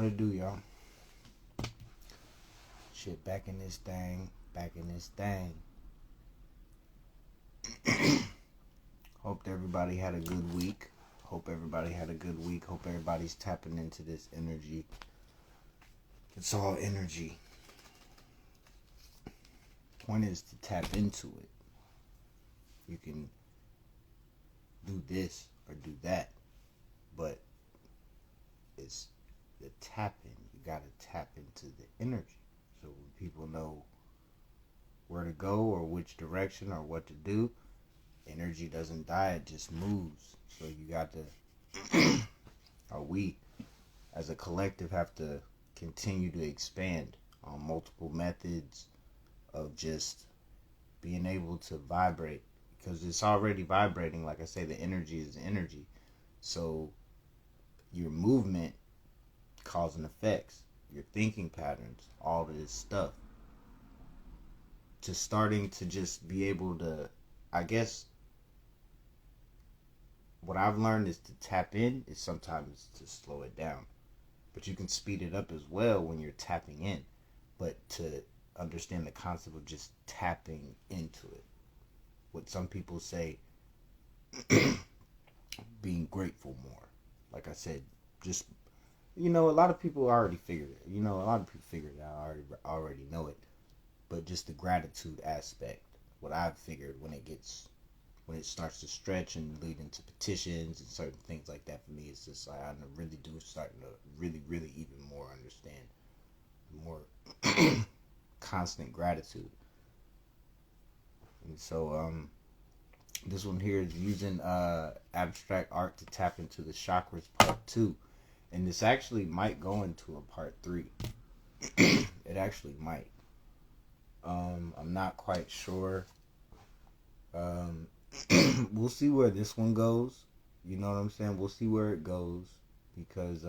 What it do, y'all? Shit, back in this thing. Hope everybody had a good week. Hope everybody's tapping into this energy. It's all energy. Point is to tap into it. You can do this or do that, but it's the tapping. You gotta tap into the energy. So when people know where to go or which direction or what to do, energy doesn't die, it just moves. So you got to, or we as a collective have to continue to expand on multiple methods of just being able to vibrate, because it's already vibrating. Like I say, the energy is energy. So your movement causing effects, your thinking patterns, all of this stuff, to starting to just be able to, I guess what I've learned is to tap in is sometimes to slow it down, but you can speed it up as well when you're tapping in. But to understand the concept of just tapping into it, what some people say, being grateful more. Like I said, just, a lot of people already figured it. A lot of people figured it out, already know it. But just the gratitude aspect, what I've figured when it starts to stretch and lead into petitions and certain things like that, for me, it's just like I really do starting to really, really even more understand more constant gratitude. And so this one here is using abstract art to tap into the chakras, part 2. And this actually might go into a part 3. It actually might. I'm not quite sure. We'll see where this one goes. You know what I'm saying? We'll see where it goes, because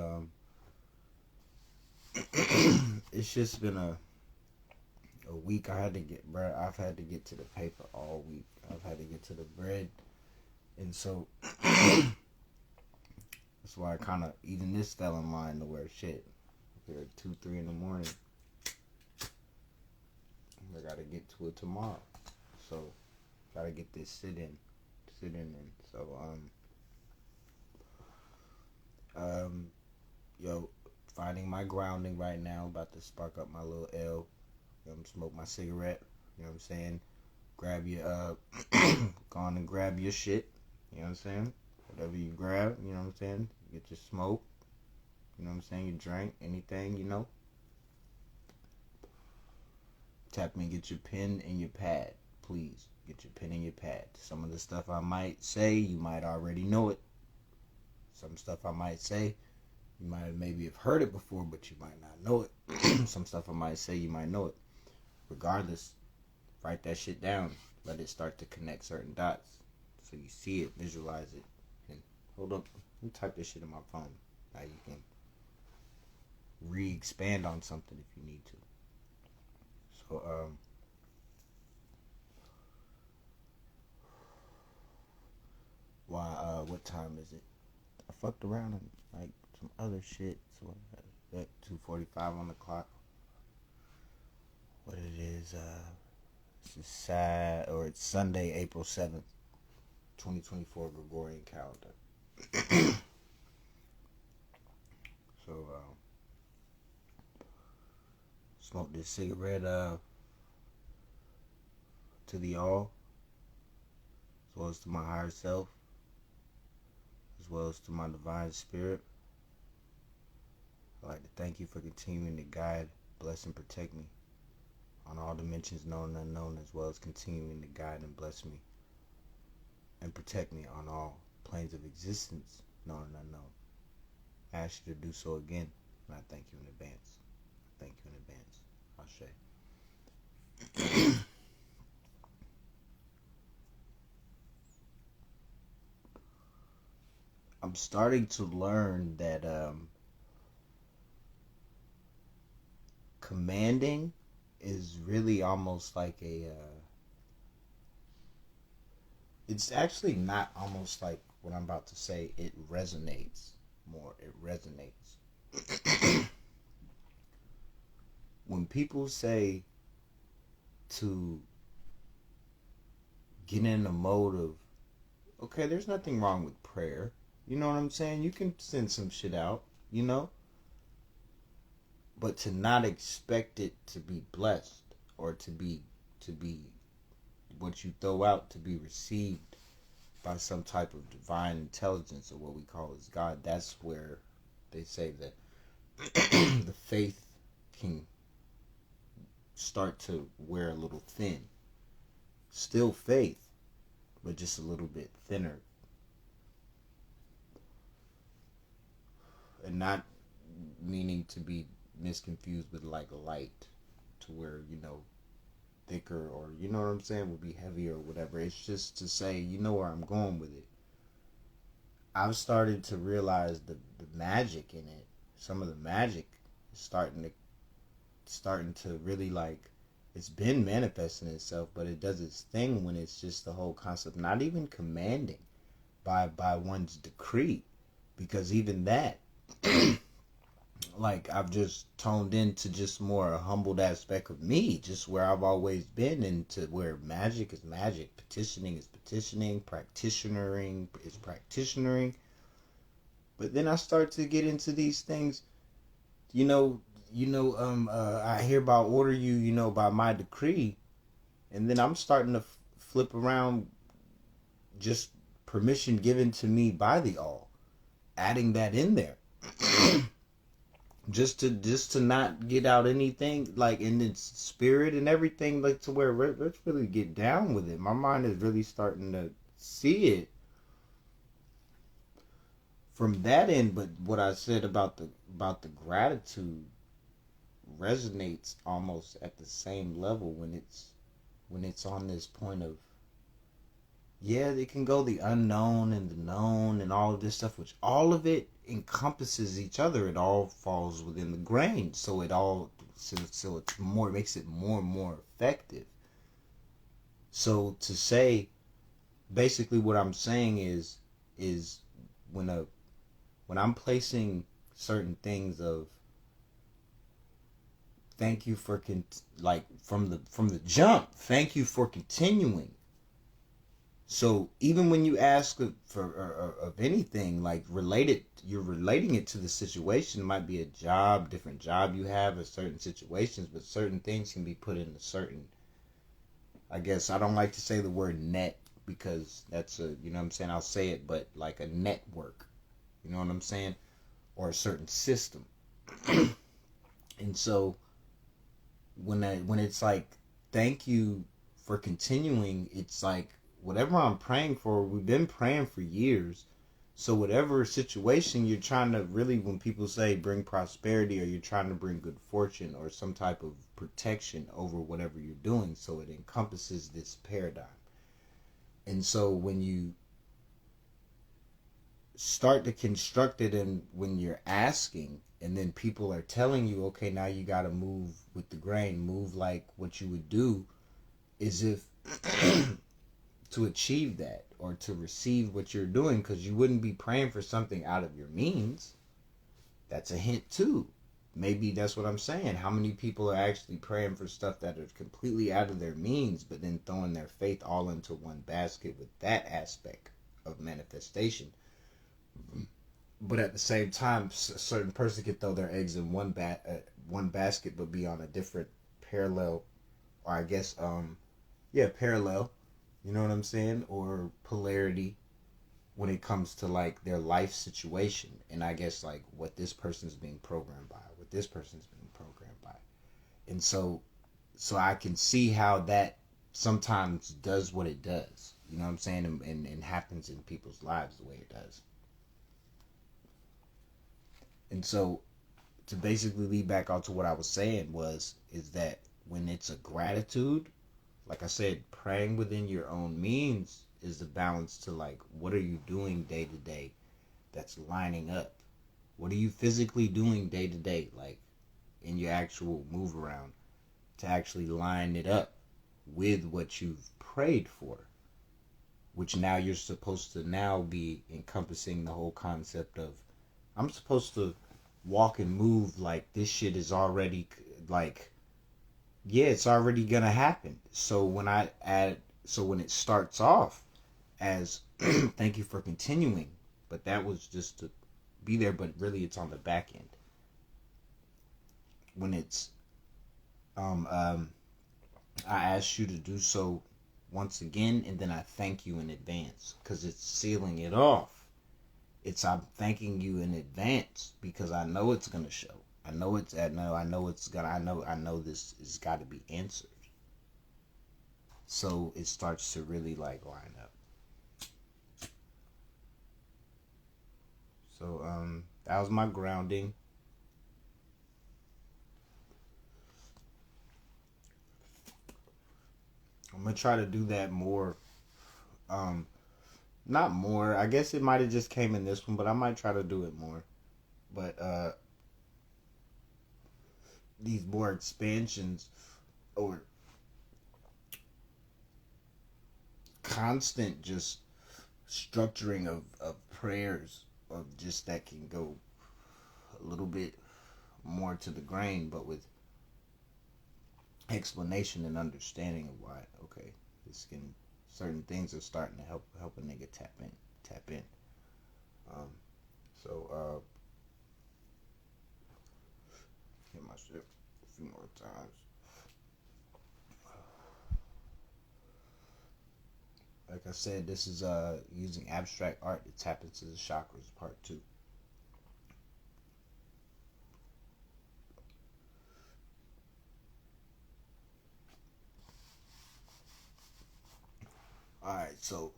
it's just been a week. I've had to get to the paper all week. I've had to get to the bread, and so that's why I kind of, even this fell in line to where shit, here at 2-3 in the morning. I gotta get to it tomorrow, so gotta get this sit in, and so finding my grounding right now. About to spark up my little L. Smoke my cigarette. You know what I'm saying? Grab your go on and grab your shit. You know what I'm saying? Whatever you grab, you know what I'm saying? Get your smoke. You know what I'm saying? Your drink, anything, Tap me, get your pen and your pad. Please, get your pen and your pad. Some of the stuff I might say, you might already know it. Some stuff I might say, you might maybe have heard it before, but you might not know it. Some stuff I might say, you might know it. Regardless, write that shit down. Let it start to connect certain dots, so you see it, visualize it. And hold up, let me type this shit in my phone. Now you can re-expand on something if you need to. So, what time is it? I fucked around and like some other shit, so at 2:45 on the clock. What it is, it's Sunday, April 7th, 2024 Gregorian calendar. So, smoke this cigarette to the all, as well as to my higher self, as well as to my divine spirit. I'd like to thank you for continuing to guide, bless, and protect me on all dimensions known and unknown, as well as continuing to guide and bless me and protect me on all planes of existence, known and unknown. I ask you to do so again, and I thank you in advance. Ashe. I'm starting to learn that commanding is really almost like it's actually not almost like what I'm about to say. It resonates more. It resonates. when people say to get in a mode of, okay, there's nothing wrong with prayer. You know what I'm saying? You can send some shit out, you know? But to not expect it to be blessed or to be what you throw out to be received by some type of divine intelligence or what we call as God, that's where they say that the faith can start to wear a little thin. Still faith, but just a little bit thinner. And not meaning to be misconfused with like light, to where, you know, thicker or, you know what I'm saying, would be heavier or whatever. It's just to say, you know where I'm going with it. I've started to realize the magic in it. Some of the magic is starting to really, like, it's been manifesting itself, but it does its thing when it's just the whole concept, not even commanding by one's decree, because even that, like, I've just toned into just more a humbled aspect of me, just where I've always been, into where magic is magic, petitioning is petitioning, practitionering is practitionering. But then I start to get into these things, I hereby order you, by my decree, and then I'm starting to flip around just permission given to me by the all, adding that in there. just to not get out anything, like, in its spirit and everything, like, to where let's really get down with it. My mind is really starting to see it from that end. But what I said about the gratitude resonates almost at the same level when it's on this point of, yeah, it can go the unknown and the known and all of this stuff, which all of it encompasses each other. It all falls within the grain, so it's more, it makes it more and more effective. So to say, basically what I'm saying is when I'm placing certain things of thank you for like from the jump, thank you for continuing. So even when you ask for of anything, like, you're relating it to the situation. It might be a job, different job you have, or certain situations, but certain things can be put in a certain, I guess, I don't like to say the word net, because that's you know what I'm saying, I'll say it, but like a network, you know what I'm saying, or a certain system. And so when it's like, thank you for continuing, it's like, whatever I'm praying for, we've been praying for years. So whatever situation you're trying to really, when people say bring prosperity, or you're trying to bring good fortune or some type of protection over whatever you're doing, so it encompasses this paradigm. And so when you start to construct it, and when you're asking, and then people are telling you, okay, now you got to move with the grain, move like what you would do, as if to achieve that or to receive what you're doing, because you wouldn't be praying for something out of your means. That's a hint too. Maybe that's what I'm saying. How many people are actually praying for stuff that are completely out of their means, but then throwing their faith all into one basket with that aspect of manifestation? But at the same time, a certain person could throw their eggs in one basket, but be on a different parallel, or I guess, parallel, you know what I'm saying, or polarity when it comes to, like, their life situation, and I guess, like, what this person's being programmed by, what this person's being programmed by. And so I can see how that sometimes does what it does, you know what I'm saying, and happens in people's lives the way it does. And so to basically lead back onto what I was saying is that when it's a gratitude, like I said, praying within your own means is the balance to, like, what are you doing day to day that's lining up? What are you physically doing day to day, like in your actual move around, to actually line it up with what you've prayed for? Which now you're supposed to now be encompassing the whole concept of, I'm supposed to walk and move like this shit is already, like, yeah, it's already gonna happen. So when it starts off as thank you for continuing, but that was just to be there, but really it's on the back end. When it's um, um, I ask you to do so once again, and then I thank you in advance because it's sealing it off. It's I'm thanking you in advance because I know it's gonna show. I know it's at no. I know it's gonna. I know this has got to be answered. So it starts to really like line up. So that was my grounding. I'm gonna try to do that more. Um, Not more. I guess it might have just came in this one, but I might try to do it more. But these more expansions or constant just structuring of prayers of just that can go a little bit more to the grain, but with explanation and understanding of why. Okay, this can certain things are starting to help a nigga tap in. Um, so hit my shit a few more times. Like I said, this is using abstract art to tap into the chakras, part 2. Alright, so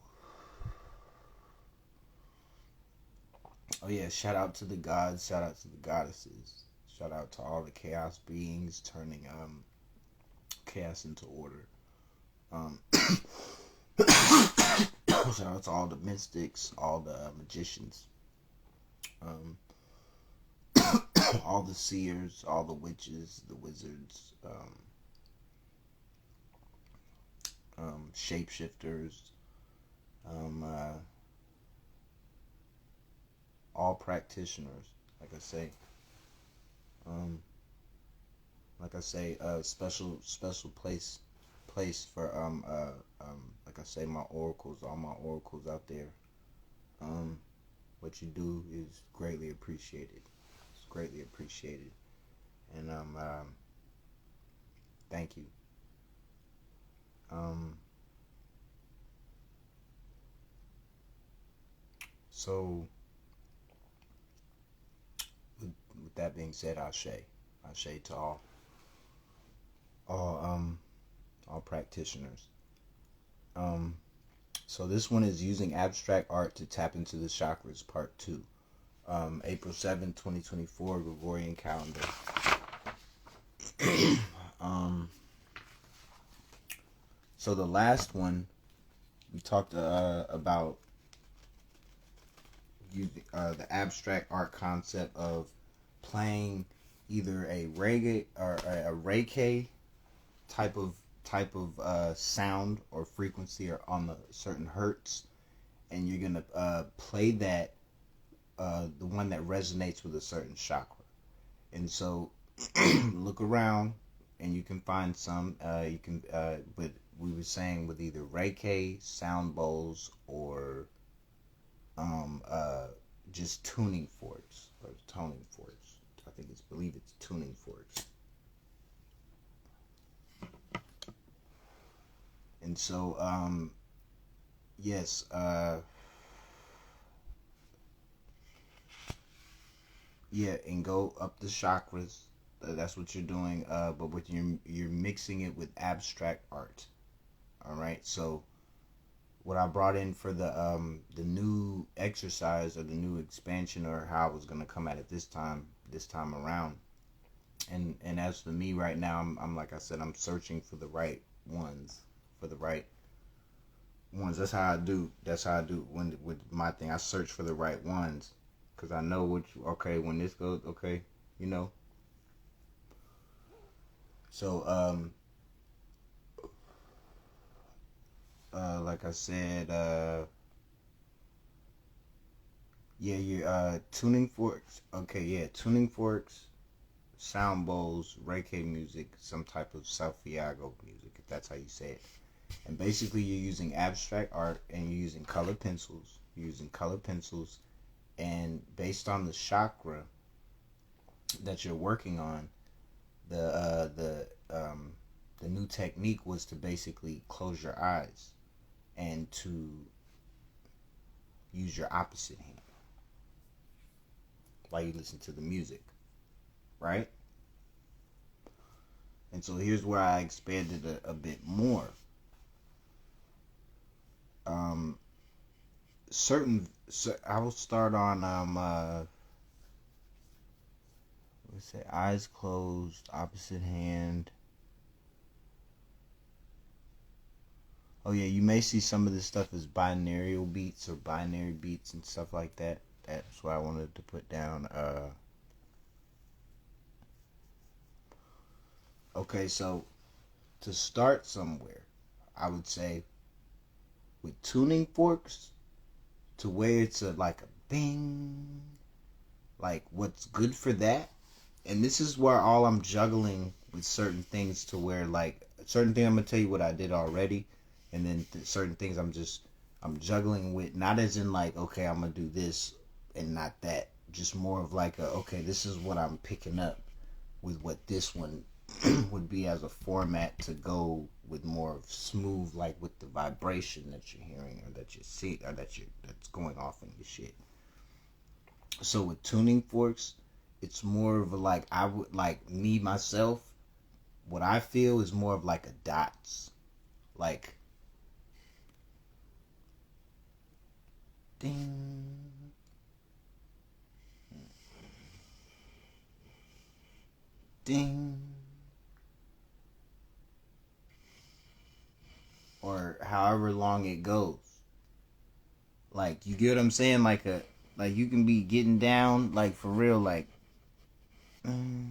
oh yeah, shout out to the gods, shout out to the goddesses, shout out to all the chaos beings turning chaos into order. Shout out to all the mystics, all the magicians, um, all the seers, all the witches, the wizards, shapeshifters, um, uh, all practitioners. Like I say, um, special place for like I say, my oracles, all my oracles out there. Um, what you do is greatly appreciated. It's greatly appreciated, and thank you. Um, so with that being said, Ashe to all all practitioners. Um, so this one is using abstract art to tap into the chakras, part 2. April 7th, 2024, Gregorian calendar. um, so the last one we talked about the abstract art concept of playing either a reggae or a reiki type of sound or frequency or on the certain hertz, and you're gonna play that the one that resonates with a certain chakra. And so look around, and you can find some. You can, but we were saying with either reiki, sound bowls, or um, uh, just tuning forks or toning forks. I think believe it's tuning forks. And so, yes, yeah, and go up the chakras. That's what you're doing. But with you're mixing it with abstract art. All right. So what I brought in for the new exercise or the new expansion or how I was gonna come at it this time around. And as for me right now, I'm like I said, I'm searching for the right ones, for the right ones. That's how I do. That's how I do when with my thing. I search for the right ones because I know which. Okay, when this goes, okay, you know. So like I said, yeah, you're tuning forks. Okay, yeah, tuning forks, sound bowls, Reiki music, some type of Santiago music, if that's how you say it. And basically, you're using abstract art and you're using color pencils. You're using color pencils, and based on the chakra that you're working on, the new technique was to basically close your eyes and to use your opposite hand while you listen to the music, right? And so here's where I expanded a bit more. I will start on let's say eyes closed, opposite hand. Oh yeah, you may see some of this stuff as binaural beats or binary beats and stuff like that. That's what I wanted to put down. Okay, so to start somewhere, I would say with tuning forks, to where it's like a bing, like what's good for that. And this is where all I'm juggling with certain things, to where like certain thing I'm gonna tell you what I did already, and then certain things I'm juggling with, not as in like, okay, I'm gonna do this and not that, just more of like okay, this is what I'm picking up with what this one would be as a format to go with more of smooth, like with the vibration that you're hearing or that you see or that's going off in your shit. So with tuning forks, it's more of a like, I would like, me myself, what I feel is more of like a dots, like ding, ding, or however long it goes. Like, you get what I'm saying? Like you can be getting down, like for real, like mm,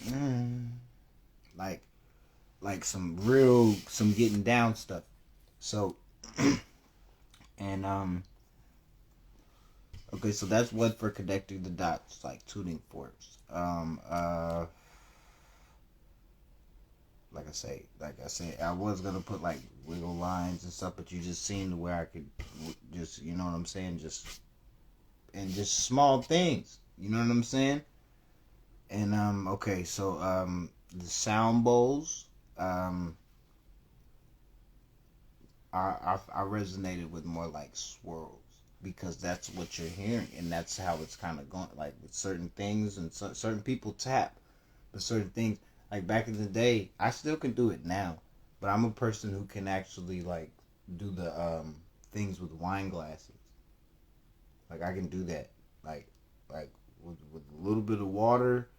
mm, like some getting down stuff. So and okay, so that's what for connecting the dots, like tuning forks. Like I say, I was gonna put like wiggle lines and stuff, but you just seen where I could just, you know what I'm saying, just small things, you know what I'm saying. And okay, so the sound bowls, I resonated with more like swirls, because that's what you're hearing, and that's how it's kind of going. Like with certain things, and certain people tap, but certain things, like back in the day, I still can do it now, but I'm a person who can actually like do the things with wine glasses. Like I can do that, like with a little bit of water,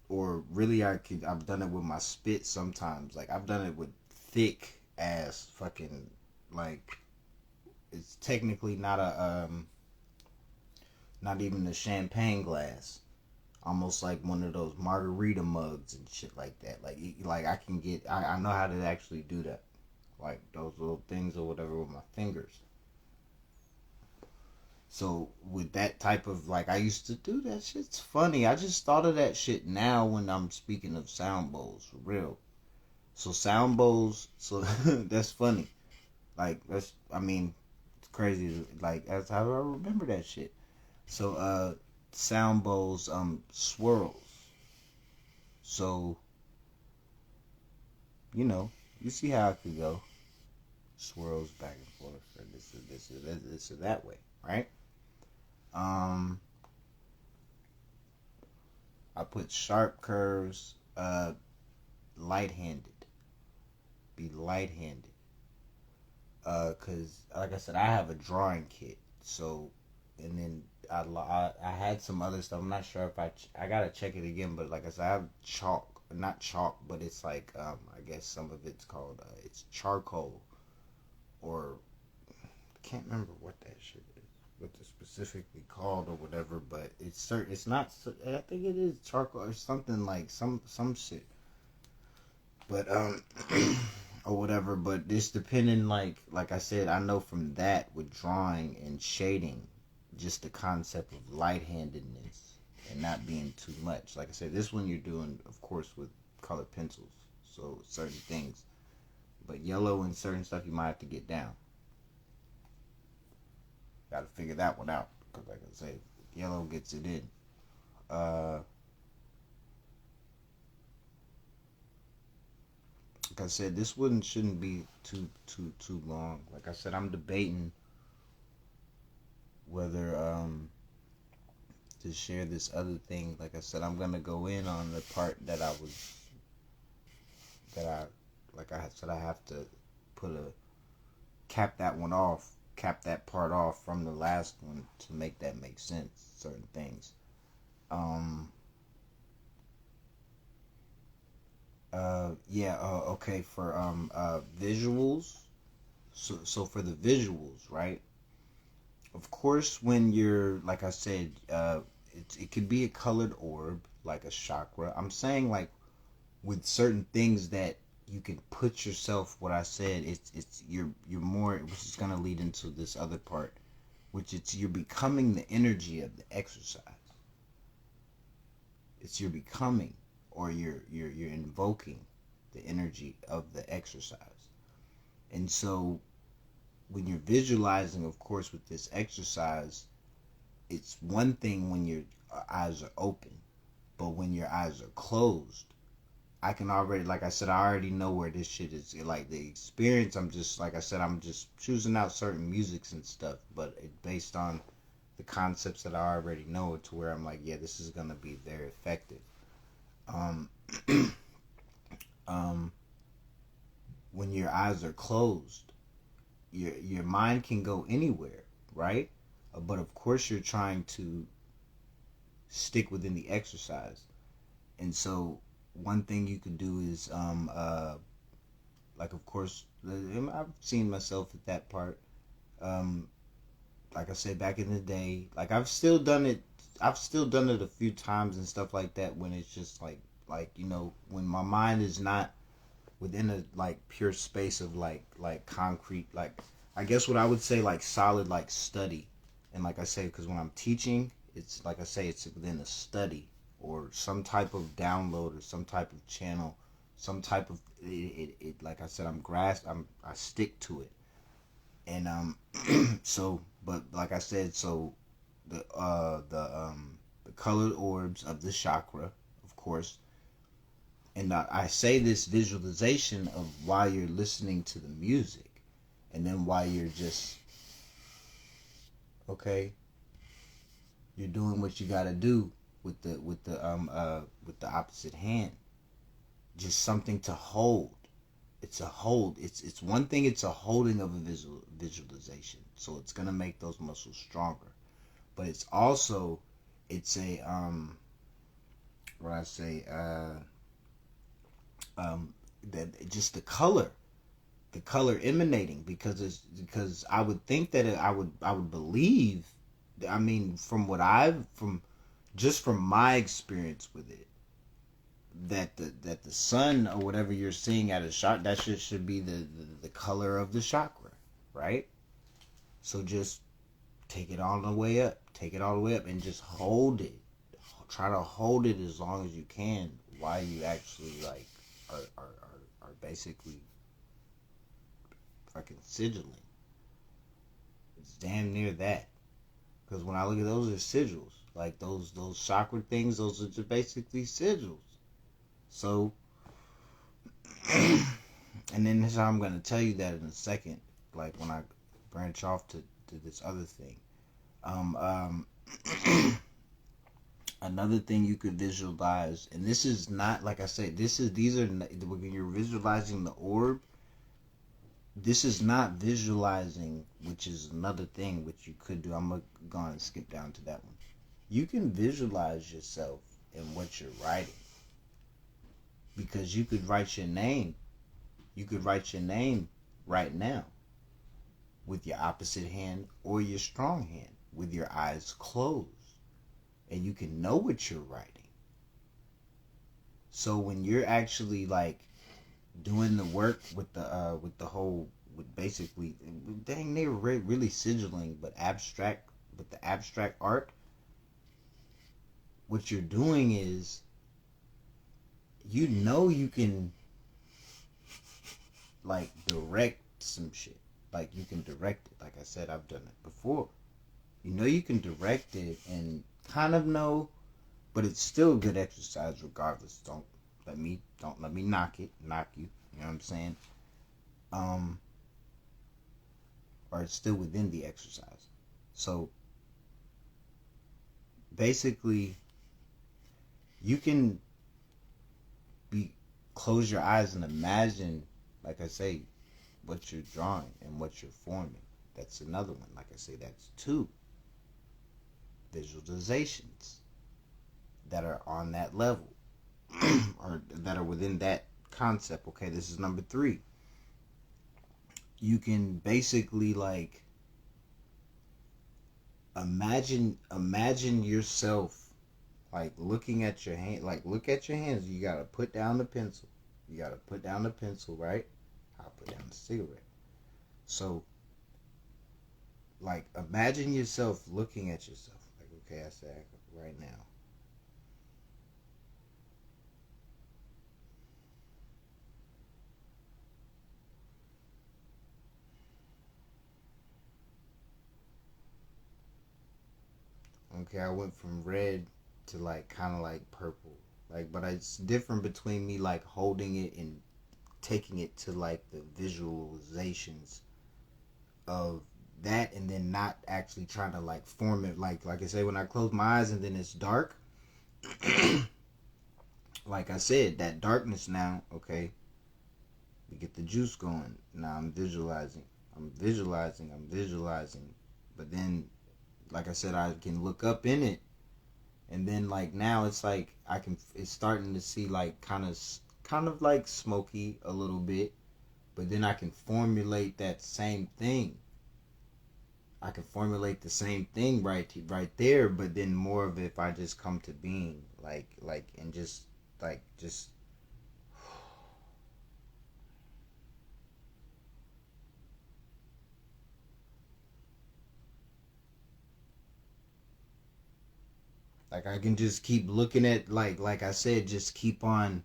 or really I've done it with my spit sometimes. Like I've done it with thick ass fucking, like, it's technically not even a champagne glass, almost like one of those margarita mugs and shit like that. Like I know how to actually do that, like those little things or whatever with my fingers. So with that type of, like, I used to do that shit. It's funny, I just thought of that shit now when I'm speaking of sound bowls, for real. So sound bowls, so that's funny. Like that's, I mean, it's crazy. Like that's how I remember that shit. So sound bowls, swirls. So you know, you see how it could go. Swirls back and forth, or this or that way, right? Um, I put sharp curves, light-handed. Be light-handed. Cause like I said, I have a drawing kit. So, and then I had some other stuff. I'm not sure if I gotta check it again. But like I said, I have chalk, not chalk, but it's like I guess some of it's called it's charcoal, or I can't remember what that shit is, what it's specifically called or whatever. But it's certain. It's not. I think it is charcoal or something, like some shit. But or whatever. But it's depending, like I said, I know from that with drawing and shading, just the concept of light-handedness and not being too much. Like I said, this one you're doing, of course, with colored pencils, so certain things. But yellow and certain stuff you might have to get down. Got to figure that one out, because like I say, yellow gets it in. Like I said, this one shouldn't be too long. Like I said, I'm debating whether to share this other thing. Like I said, I'm gonna go in on the part that I like I said, I have to put a cap that part off from the last one to make that make sense. Certain things. Okay, for visuals. So for the visuals, right? Of course, when you're, like I said, it could be a colored orb, like a chakra. I'm saying, like, with certain things that you can put yourself, what I said, you're more, which is gonna lead into this other part, which it's you're becoming the energy of the exercise. It's you're becoming, or you're invoking the energy of the exercise. And so when you're visualizing, of course, with this exercise, it's one thing when your eyes are open, but when your eyes are closed, I can already, like I said, I already know where this shit is. Like the experience, I'm just, like I said, I'm just choosing out certain musics and stuff, but based on the concepts that I already know, to where I'm like, yeah, this is gonna be very effective. Um, um, when your eyes are closed, your mind can go anywhere, right? But of course, you're trying to stick within the exercise, and so one thing you could do is like, of course, I've seen myself at that part. Um, like I said, back in the day, like I've still done it. I've still done it a few times and stuff like that, when it's just like when my mind is not within a like pure space of like concrete, like I guess what I would say, like solid, like study. And like I say, because when I'm teaching, it's like I say, it's within a study or some type of download or some type of channel, some type of it like I said, I stick to it. And so, but like I said, so the colored orbs of the chakra, of course. And I say this visualization of while you're listening to the music, and then while you're just, okay, you're doing what you got to do with the opposite hand. Just something to hold. It's a hold. It's one thing. It's a holding of a visualization. So it's gonna make those muscles stronger. But it's also, it's a what I say that just the color emanating, because I would think that I would believe, I mean, from my experience with it, that the sun or whatever you're seeing at a shot, that should be the color of the chakra, right? So just take it all the way up, and just hold it. Try to hold it as long as you can while you actually like are basically fucking sigilling. It's damn near that. Because when I look at those, are sigils. Like those chakra things, those are just basically sigils. So, and then this, I'm going to tell you that in a second, like when I branch off to this other thing. Um, Another thing you could visualize, and this is not, like I say, these are when you're visualizing the orb. This is not visualizing, which is another thing which you could do. I'm going to skip down to that one. You can visualize yourself in what you're writing, because you could write your name. You could write your name right now with your opposite hand or your strong hand with your eyes closed, and you can know what you're writing. So when you're actually like doing the work with the whole with basically dang near really sigilling but abstract with the abstract art. What you're doing is you can like direct some shit. Like you can direct it. Like I said, I've done it before. You can direct it and kind of know, but it's still good exercise regardless. Don't let me knock you. You know what I'm saying? Um, or it's still within the exercise. So basically, you can be close your eyes and imagine, like I say, what you're drawing and what you're forming. That's another one. Like I say, that's two visualizations that are on that level or that are within that concept. Okay, this is number three. You can basically like imagine yourself like looking at your hand, like look at your hands. You gotta put down the pencil. You gotta put down the pencil, right? I'll put down the cigarette. So like imagine yourself looking at yourself. Like, okay, I said right now. Okay, I went from red to like kind of like purple. Like, but it's different between me like holding it and taking it to like the visualizations of that, and then not actually trying to like form it. Like I say, when I close my eyes and then it's dark. Like I said, that darkness now. Okay, we get the juice going. Now I'm visualizing. I'm visualizing. But then, like I said, I can look up in it, and then like now it's like it's starting to see like kind of like smoky a little bit, but then I can formulate that same thing. I can formulate the same thing right there, but then more of it if I just come to being and just like I can just keep looking at like I said, just keep on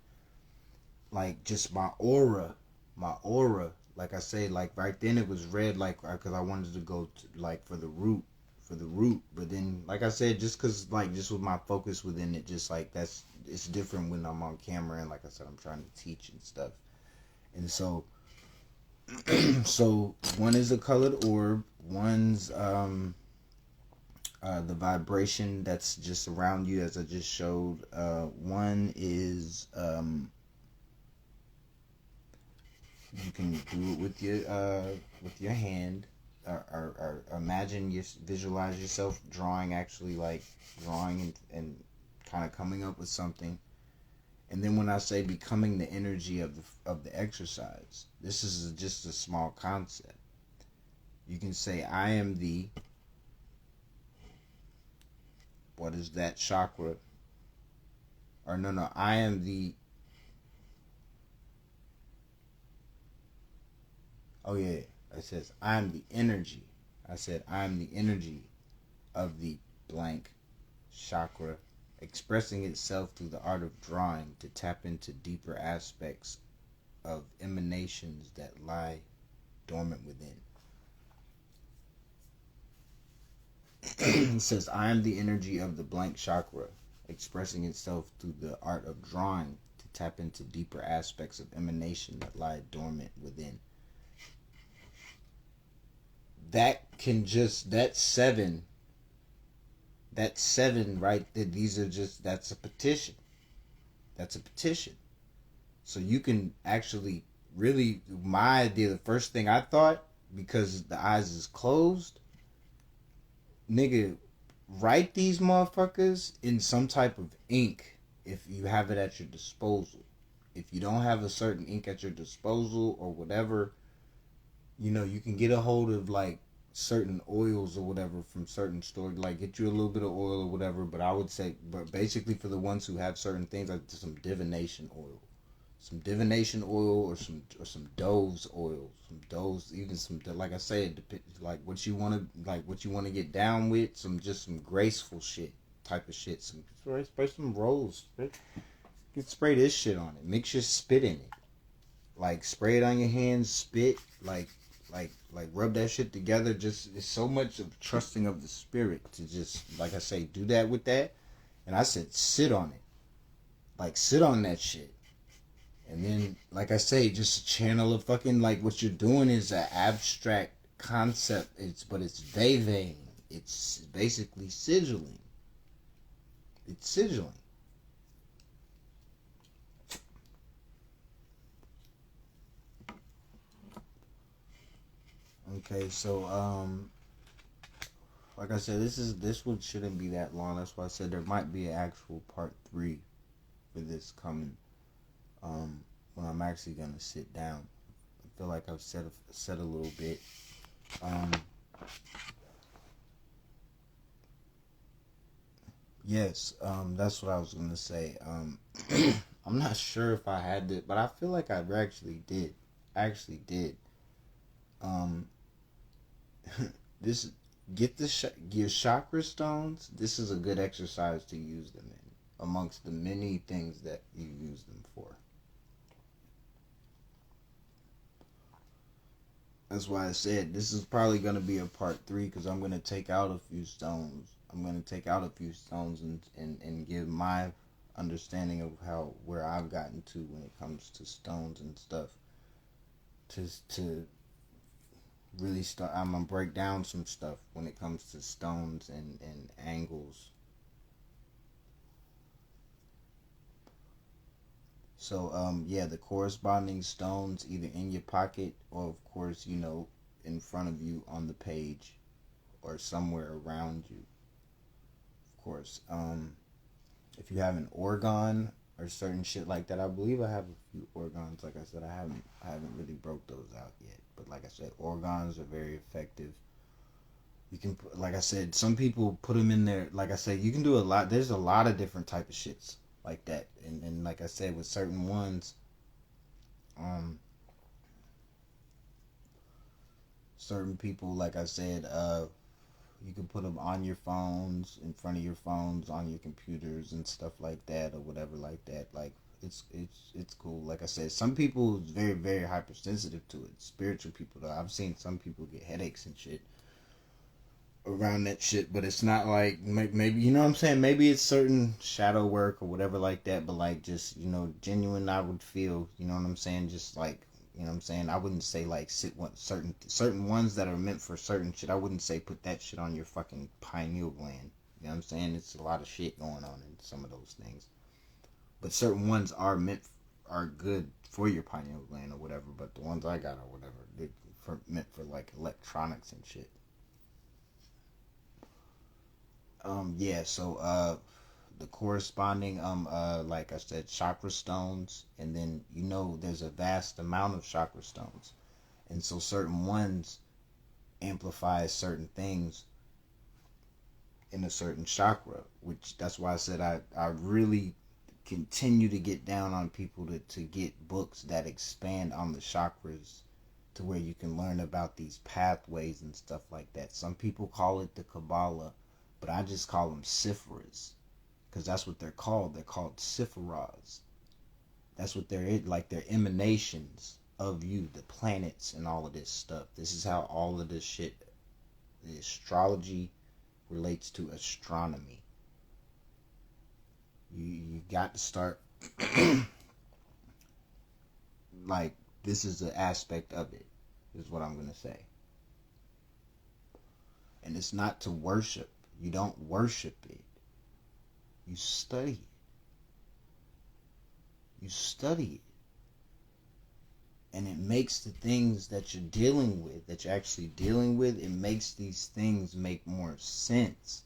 like just my aura. Like I say, like right then it was red, like because I wanted to go to, like for the root. But then, like I said, just because like just with my focus within it, just like that's it's different when I'm on camera and like I said, I'm trying to teach and stuff. And so, so one is a colored orb, one's the vibration that's just around you, as I just showed. One is you can do it with your hand, or imagine visualize yourself drawing, actually like drawing and kind of coming up with something. And then when I say becoming the energy of the exercise, this is just a small concept. You can say I am the, what is that chakra? Or no, I am the, oh yeah, it says I am the energy. I said I am the energy of the blank chakra, expressing itself through the art of drawing to tap into deeper aspects of emanations that lie dormant within. It says, I am the energy of the blank chakra, expressing itself through the art of drawing to tap into deeper aspects of emanation that lie dormant within. That can just, that seven, right? These are just, that's a petition. That's a petition. So you can actually really, my idea, the first thing I thought, because the eyes is closed, nigga, write these motherfuckers in some type of ink if you have it at your disposal. If you don't have a certain ink at your disposal or whatever, you can get a hold of like certain oils or whatever from certain stores. Like get you a little bit of oil or whatever. But I would say, but basically for the ones who have certain things, like some divination oil, some divination oil or some Dove's oil, some Dove's, even some, like I said, like what you want to get down with, some graceful shit type of shit. Spray some rolls. Spray this shit on it. Mix your spit in it. Like spray it on your hands, spit, like rub that shit together. Just, it's so much of trusting of the spirit to just, like I say, do that with that. And I said sit on it. Like sit on that shit. And then, like I say, just channel a fucking, like what you're doing is an abstract concept. But it's veivaing. It's basically sigilling. It's sigilling. Okay, so like I said, this one shouldn't be that long. That's why I said there might be an actual part 3 for this coming. When I'm actually gonna sit down. I feel like I've said a little bit. Yes, that's what I was gonna say. I'm not sure if I had it, but I feel like I actually did. Um, this your chakra stones. This is a good exercise to use them in, amongst the many things that you use them for. That's why I said this is probably going to be a part 3, because I'm going to take out a few stones. And give my understanding of where I've gotten to when it comes to stones and stuff. To really start, I'm going to break down some stuff when it comes to stones and angles. So, yeah, the corresponding stones either in your pocket or, of course, in front of you on the page or somewhere around you. Of course, if you have an organ or certain shit like that, I believe I have a few organs. Like I said, I haven't really broke those out yet. But like I said, organs are very effective. You can, like I said, some people put them in there. Like I said, you can do a lot. There's a lot of different type of shits like that, and like I said, with certain ones, certain people, like I said, you can put them on your phones, in front of your phones, on your computers and stuff like that, or whatever like that. Like it's cool. Like I said, some people is very, very hypersensitive to it. Spiritual people, though, I've seen some people get headaches and shit around that shit, but it's not like, maybe, you know what I'm saying, maybe it's certain shadow work or whatever like that, but like just, genuine, I would feel, you know what I'm saying, just like, you know what I'm saying, I wouldn't say like certain ones that are meant for certain shit, I wouldn't say put that shit on your fucking pineal gland. You know what I'm saying? It's a lot of shit going on in some of those things, but certain ones are good for your pineal gland or whatever, but the ones I got or whatever, they're meant for like electronics and shit. Yeah, so the corresponding like I said, chakra stones, and then there's a vast amount of chakra stones, and so certain ones amplify certain things in a certain chakra, which that's why I said I really continue to get down on people to get books that expand on the chakras, to where you can learn about these pathways and stuff like that. Some people call it the Kabbalah, but I just call them Sifras, because that's what they're called. They're called Sifras. That's what they're like. They're emanations of you, the planets, and all of this stuff. This is how all of this shit, the astrology, relates to astronomy. You got to start like, this is an aspect of it, is what I'm gonna say. And it's not to worship. You don't worship it. You study it. You study it. And it makes the things that you're dealing with, that you're actually dealing with, it makes these things make more sense.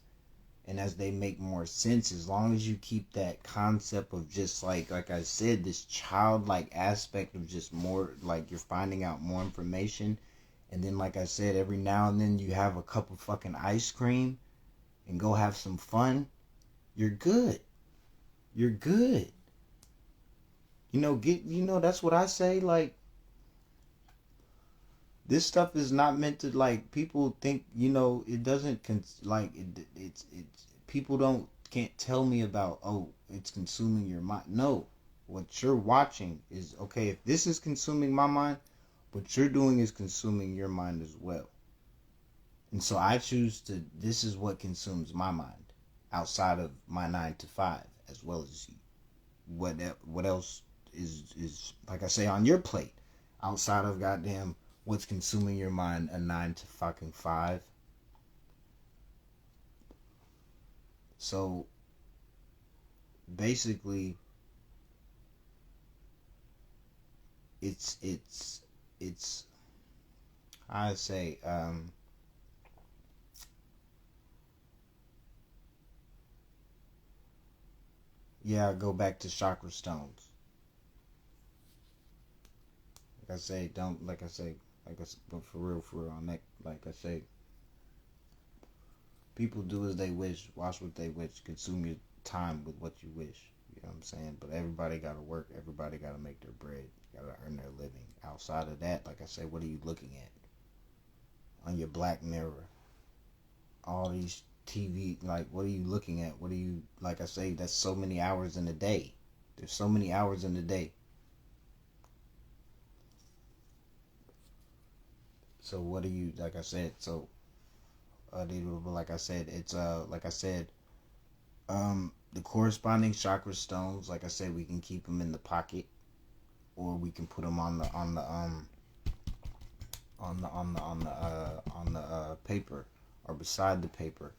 And as they make more sense, as long as you keep that concept of just like I said, this childlike aspect of just more, like you're finding out more information. And then, like I said, every now and then you have a cup of fucking ice cream and go have some fun. You're good. You're good. That's what I say. Like, this stuff is not meant to, like, people think, it doesn't like it's people don't can't tell me about, oh, it's consuming your mind. No, what you're watching is okay. If this is consuming my mind, what you're doing is consuming your mind as well. And so I choose to, this is what consumes my mind outside of my 9 to 5, as well as what else is like I say on your plate outside of goddamn what's consuming your mind, a 9 to 5. So basically it's I say yeah, go back to chakra stones. Like I say, don't like I say like I but for real on that, like I say, people do as they wish, watch what they wish, consume your time with what you wish. You know what I'm saying? But everybody got to work. Everybody got to make their bread. Got to earn their living. Outside of that, like I say, what are you looking at on your black mirror? All these TV, like, what are you looking at? What are you, like I say, that's so many hours in a day. There's so many hours in a day. So what are you, like I said, so like I said, it's like I said, the corresponding chakra stones, like I said, we can keep them in the pocket, or we can put them on the paper, or beside the paper.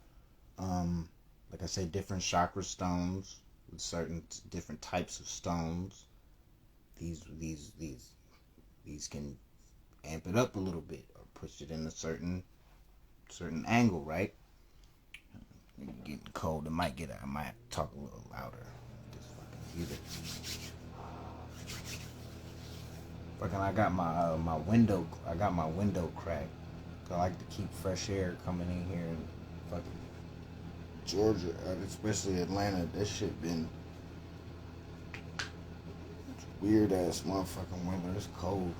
Like I said, different chakra stones with certain different types of stones. These can amp it up a little bit, or push it in a certain angle, right? Getting cold. I might have to talk a little louder. This fucking heater. Fucking, I got my window. I got my window cracked. I like to keep fresh air coming in here in fucking Georgia, especially Atlanta. That shit been weird ass motherfucking winter. It's cold.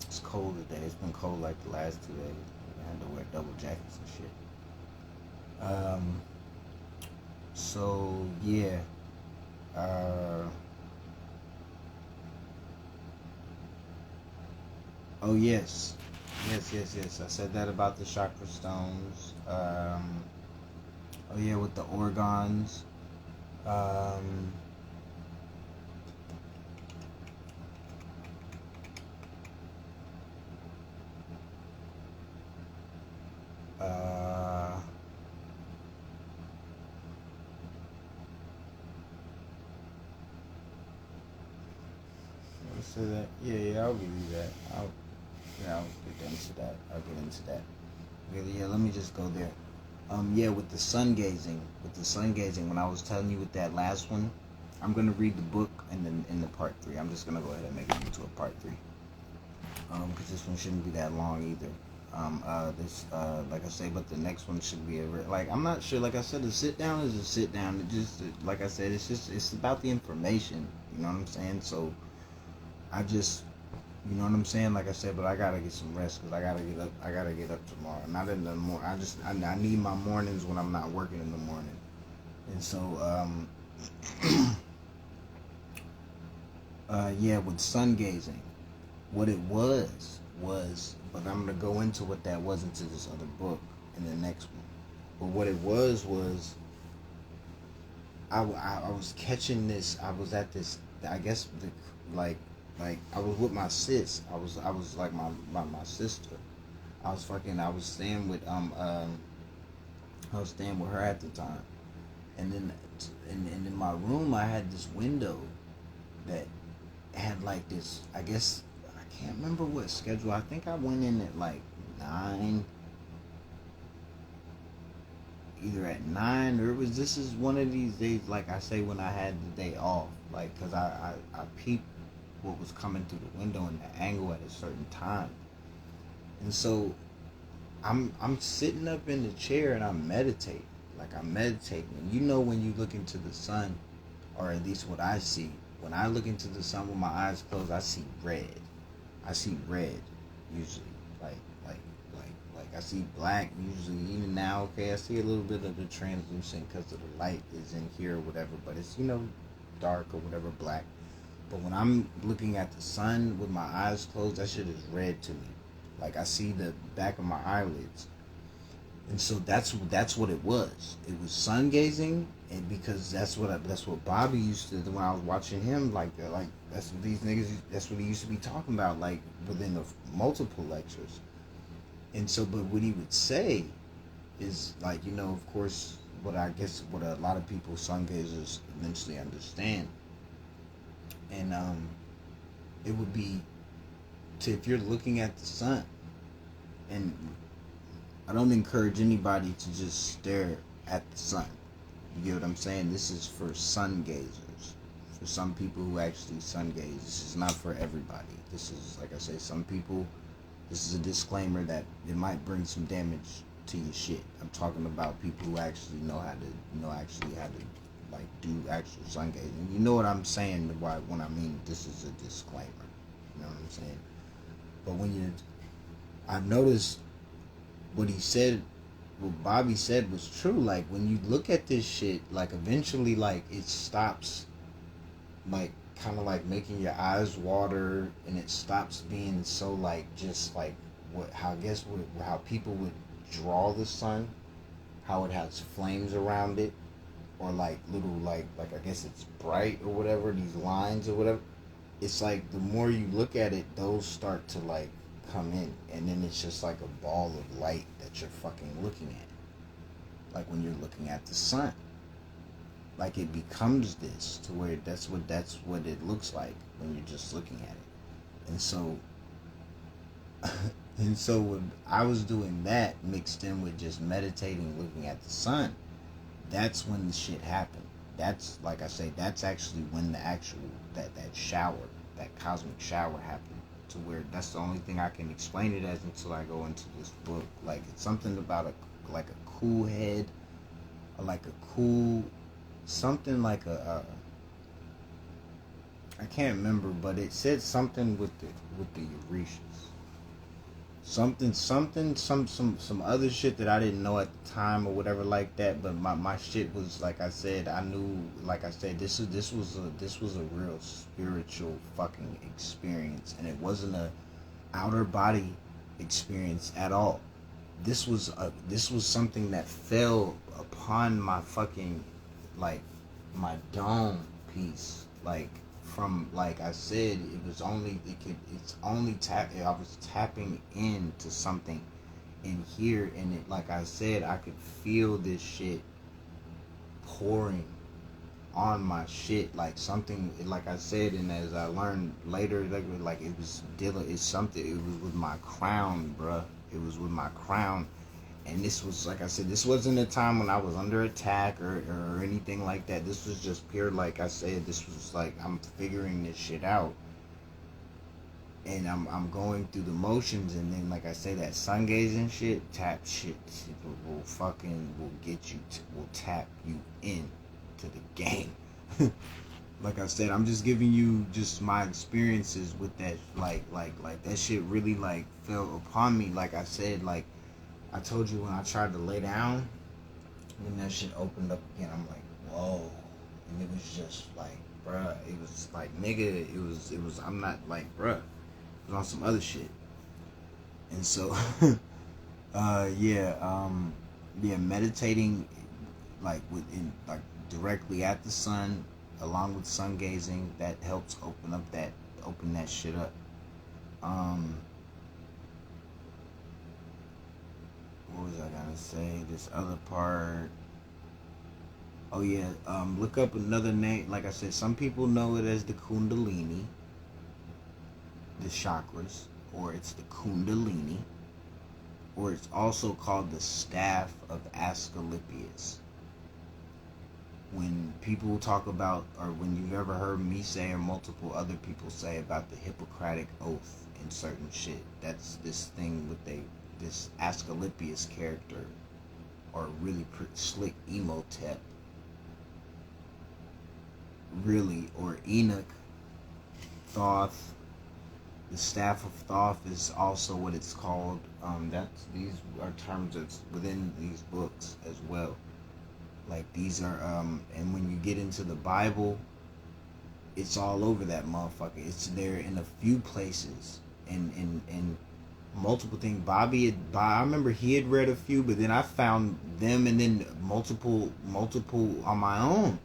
It's cold today. It's been cold like the last 2 days. I had to wear double jackets and shit. So yeah. Oh yes. Yes. I said that about the chakra stones. Oh yeah, with the organs. Um, uh, let's say that. Yeah, I'll give you that. I'll get into that. I'll get into that. Really, yeah, let me just go there. Yeah, with the sun gazing, when I was telling you with that last one, I'm gonna read the book and then in the part 3. I'm just gonna go ahead and make it into a part 3. Because this one shouldn't be that long either. Like I say, but the next one should be like, I'm not sure. Like I said, a sit down is a sit down. Like I said, it's about the information. You know what I'm saying? So I just, you know what I'm saying? Like I said, but I gotta get some rest because I gotta get up tomorrow. Not in the morning. I need my mornings when I'm not working in the morning. And so yeah, with sun gazing, what it was, but I'm gonna go into what that was into this other book in the next one. But what it was I was catching this. I was at this. I guess like I was with my sis. I was like my sister. I was staying with I was staying with her at the time, and then and in my room I had this window that had like this. I guess I can't remember what schedule. I think I went in at like 9, either at 9 or it was. This is one of these days, like I say, when I had the day off, like because I peeped what was coming through the window and the angle at a certain time, and so I'm sitting up in the chair and I'm meditating. Like I'm meditating. And you know when you look into the sun, or at least what I see, when I look into the sun with my eyes closed, I see red. I see red usually, like like like I see black usually. Even now, okay, I see a little bit of the translucent because of the light is in here or whatever, but it's dark or whatever, black. But when I'm looking at the sun with my eyes closed, that shit is red to me. Like I see the back of my eyelids, and so that's what it was. It was sun gazing, and because that's what Bobby used to do when I was watching him. Like that's what these niggas. That's what he used to be talking about. Like within the multiple lectures. And so, but what he would say is like, of course, what I guess what a lot of people sun gazers eventually understand, and it would be to if you're looking at the sun, and I don't encourage anybody to just stare at the sun. You get what I'm saying? This is for sun gazers. For some people who actually sun gaze. This is not for everybody. This is, like I say, some people, this is a disclaimer that it might bring some damage to your shit. I'm talking about people who actually know how to like do actual sun gazing. You know what I'm saying when I mean this is a disclaimer. You know what I'm saying? But I've noticed what he said, what Bobby said was true. Like when you look at this shit, like eventually, like it stops, like kind of like making your eyes water, and it stops being so like just like how people would draw the sun, how it has flames around it, or like little like I guess it's bright or whatever, these lines or whatever. It's like the more you look at it, those start to like come in, and then it's just like a ball of light that you're fucking looking at. Like when you're looking at the sun, like it becomes this to where that's what it looks like when you're just looking at it. And so when I was doing that mixed in with just meditating, looking at the sun, that's when the shit happened. That's, like I say, that's actually when the actual that shower, that cosmic shower happened. To where that's the only thing I can explain it as until I go into this book. Like it's something about a cool head, or like a cool something like I can't remember, but it said something with the Eurasians. Some other shit that I didn't know at the time or whatever like that. But my shit was, like I said, I knew, like I said, this was a real spiritual fucking experience, and it wasn't a outer body experience at all. This was something that fell upon my fucking, like, my dome piece, like. From, like I said, I was tapping into something in here, and it, like I said, I could feel this shit pouring on my shit, like something, like I said, and as I learned later, like it was with my crown, bruh. It was with my crown. And this was, like I said, this wasn't a time when I was under attack or anything like that. This was just pure, like I said, this was like I'm figuring this shit out. And I'm going through the motions, and then, like I say, that sun gazing shit, tap shit, will get you, will tap you in to the game. Like I said, I'm just giving you just my experiences with that, like that shit really, like, fell upon me. Like I said, like, I told you when I tried to lay down, when that shit opened up again, I'm like, whoa. And it was just like, bruh, it was like, nigga, it was, I'm not like, bruh, it was on some other shit. And so, meditating, like, like, directly at the sun, along with sun gazing, that helps open that shit up. What was I gonna say? This other part. Oh yeah, look up another name. Like I said, some people know it as the Kundalini, the chakras, or it's the Kundalini, or it's also called the Staff of Asclepius. When people talk about, or when you've ever heard me say or multiple other people say about the Hippocratic Oath and certain shit, that's this thing with this Asclepius character, or really slick Emotep, really, or Enoch, Thoth. The staff of Thoth is also what it's called. These are terms that's within these books as well. Like these are, and when you get into the Bible, it's all over that motherfucker. It's there in a few places, and multiple things. I remember he had read a few, but then I found them, and then multiple on my own.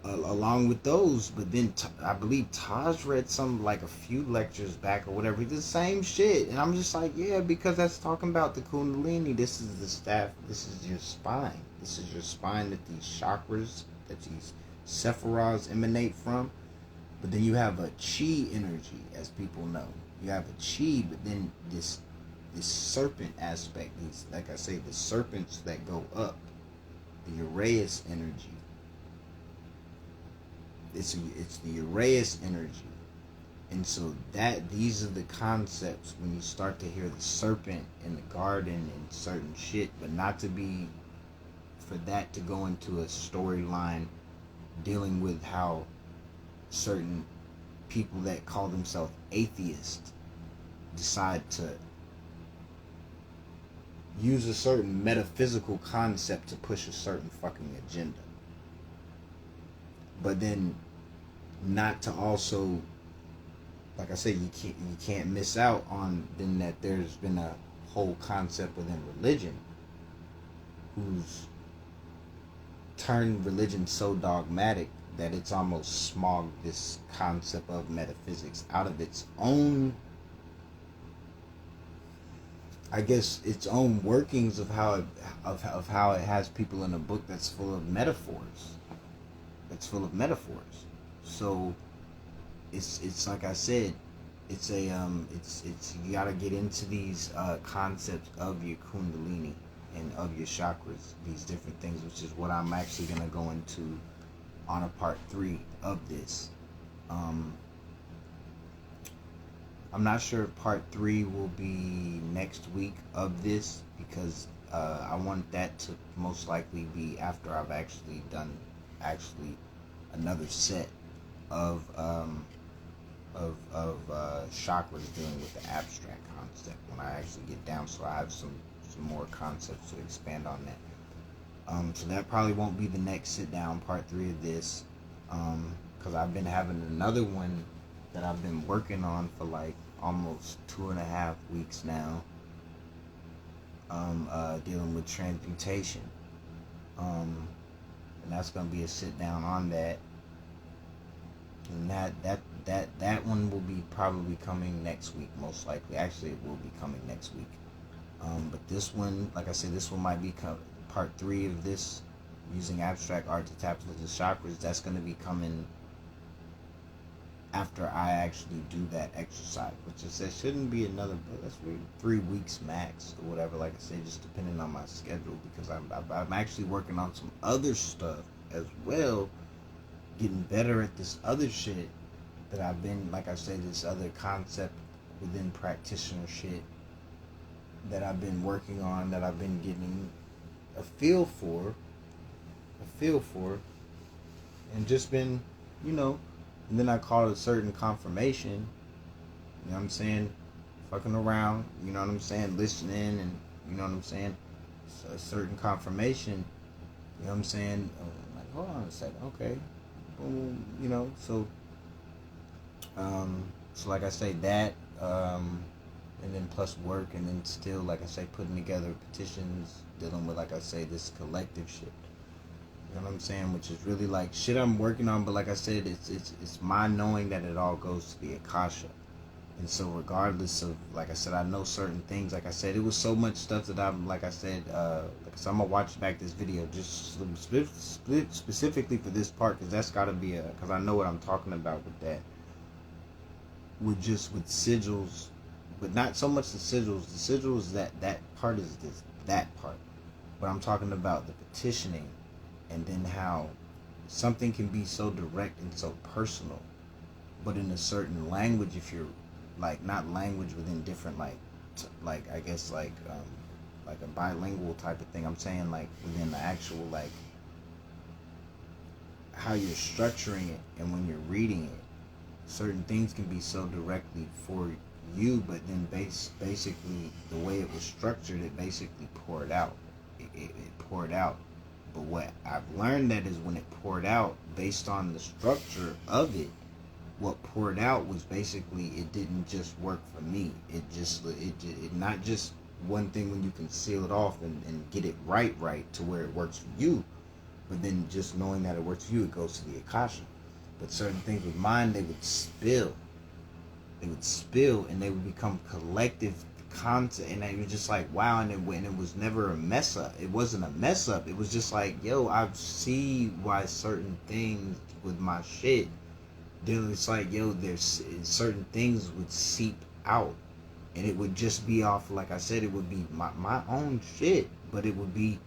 Along with those, but then I believe Taj read some like a few lectures back or whatever, the same shit, and I'm just like, yeah, because that's talking about the Kundalini. This is the staff. This is your spine. This is your spine that these chakras, that these sephiroths emanate from. But then you have a chi energy, as people know. You have a chi, but then this serpent aspect. These, like I say, the serpents that go up, the Uraeus energy. It's the Uraeus energy, and so these are the concepts when you start to hear the serpent in the garden and certain shit, but not to be for that to go into a storyline dealing with how certain people that call themselves atheists decide to use a certain metaphysical concept to push a certain fucking agenda, but then not to also, like I said, you can't miss out on then that there's been a whole concept within religion who's turned religion so dogmatic that it's almost smogged this concept of metaphysics out of its own, I guess, its own workings of how it has people in a book that's full of metaphors. So it's like I said, it's a it's you gotta get into these concepts of your Kundalini and of your chakras, these different things, which is what I'm actually gonna go into on a part 3 of this. I'm not sure if part 3 will be next week of this, because I want that to most likely be after I've actually done another set of chakras dealing with the abstract concept when I actually get down, so I have some more concepts to expand on that. So that probably won't be the next sit down, part 3 of this, because I've been having another one that I've been working on for like almost 2.5 weeks now, dealing with transmutation, and that's gonna be a sit down on that, and that one will be probably coming next week, most likely. Actually, it will be coming next week. But this one, like I said, this one might be part 3 of this, using abstract art to tap into the chakras. That's going to be coming after I actually do that exercise, which is, it shouldn't be another, that's 3 weeks max or whatever, like I said, just depending on my schedule, because I'm actually working on some other stuff as well, getting better at this other shit that I've been, like I said, this other concept within practitioner shit that I've been working on, that I've been getting a feel for, and just been, and then I call it a certain confirmation, you know what I'm saying, fucking around, you know what I'm saying, listening, and you know what I'm saying, so a certain confirmation, you know what I'm saying, like, hold on a second, okay, boom, so like I say, that, and then plus work, and then still, like I say, putting together petitions, dealing with, like I say, this collective shit. You know what I'm saying? Which is really like shit I'm working on, but like I said, it's my knowing that it all goes to the Akasha. And so regardless of, like I said, I know certain things. Like I said, it was so much stuff that I'm, like I said, so I'm gonna watch back this video just specifically for this part, because that's gotta be because I know what I'm talking about with that. With sigils, but not so much the sigils. The sigils, that part is that part. But I'm talking about the petitioning, and then how something can be so direct and so personal, but in a certain language, if you're like, not language within different, like I guess like a bilingual type of thing. I'm saying like within the actual, like, how you're structuring it and when you're reading it, certain things can be so directly for you, but then basically the way it was structured, it basically poured out. It poured out. But what I've learned that is when it poured out, based on the structure of it, what poured out was basically, it didn't just work for me. It not just one thing when you can seal it off and get it right to where it works for you, but then just knowing that it works for you, it goes to the Akasha. But certain things with mine, they would spill and they would become collective content, and it was just like, wow. And it was never a mess up. It wasn't a mess up. It was just like, yo, I see why certain things with my shit, then it's like, yo, there's certain things would seep out, and it would just be off, like I said, it would be my own shit, but it would be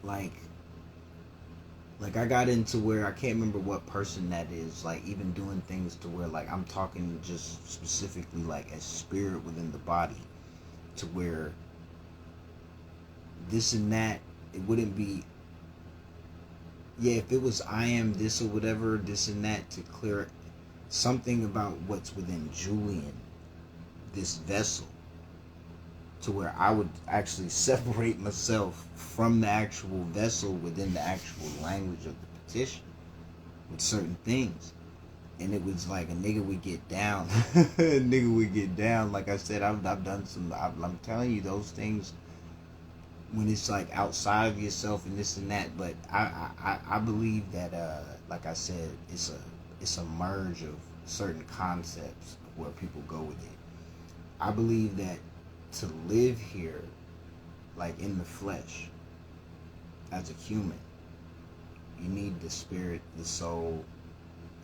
like I got into where I can't remember what person that is, like even doing things to where, like, I'm talking just specifically like as spirit within the body, to where this and that, it wouldn't be, yeah, if it was I am this or whatever, this and that, to clear something about what's within Julian, this vessel, to where I would actually separate myself from the actual vessel within the actual language of the petition with certain things. And it was like a nigga would get down. Like I said, I've done some, I'm telling you, those things, when it's like outside of yourself and this and that. But I believe that, like I said, it's a merge of certain concepts where people go with it. I believe that to live here, like in the flesh, as a human, you need the spirit, the soul,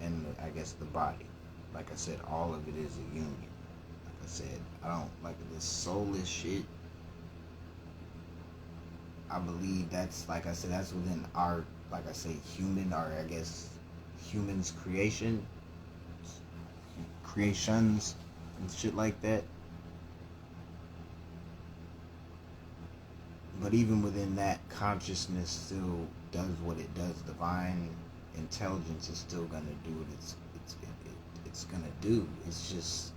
and I guess the body. Like I said, all of it is a union. Like I said, I don't like this soulless shit. I believe that's, like I said, that's within our, like I say, human, or I guess humans' creations and shit like that. But even within that, consciousness still does what it does. Divine intelligence is still gonna do what it's gonna do. It's just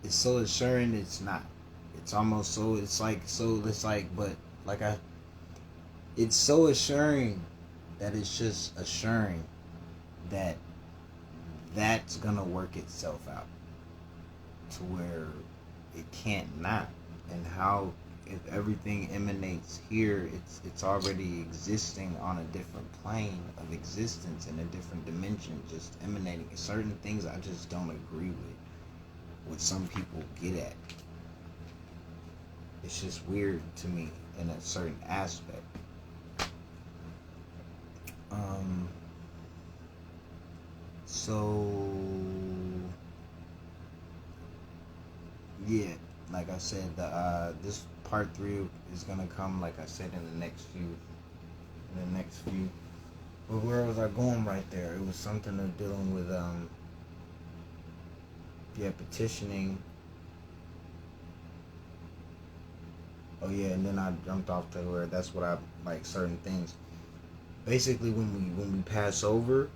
it's so assuring. It's not. It's almost so. It's like so. It's like, but like it's so assuring that it's just assuring that that's gonna work itself out to where it can't not. And how, if everything emanates here, it's already existing on a different plane of existence, in a different dimension, just emanating. Certain things I just don't agree with what some people get at. It's just weird to me in a certain aspect. So yeah, like I said, this part 3 is gonna come, like I said, in the next few. But where was I going right there? It was something of dealing with petitioning. Oh yeah, and then I jumped off to where that's what I like, certain things. Basically, when we pass over,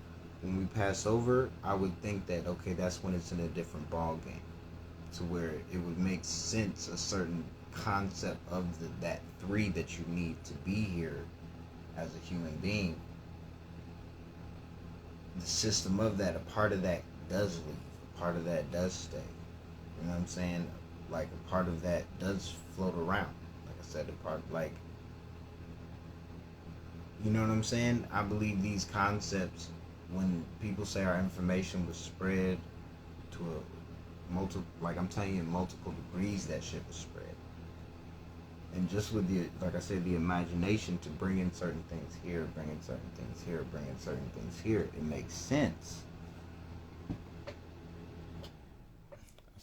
I would think that, okay, that's when it's in a different ball game, to where it would make sense, a certain concept of that 3 that you need to be here as a human being. The system of that, a part of that does leave, a part of that does stay. You know what I'm saying? Like, a part of that does float around. Like I said, a part, like, you know what I'm saying? I believe these concepts, when people say our information was spread to a multiple, like I'm telling you, in multiple degrees, that shit was spread. And just with the, like I said, the imagination to bring in certain things here, bring in certain things here, bring in certain things here, it makes sense. I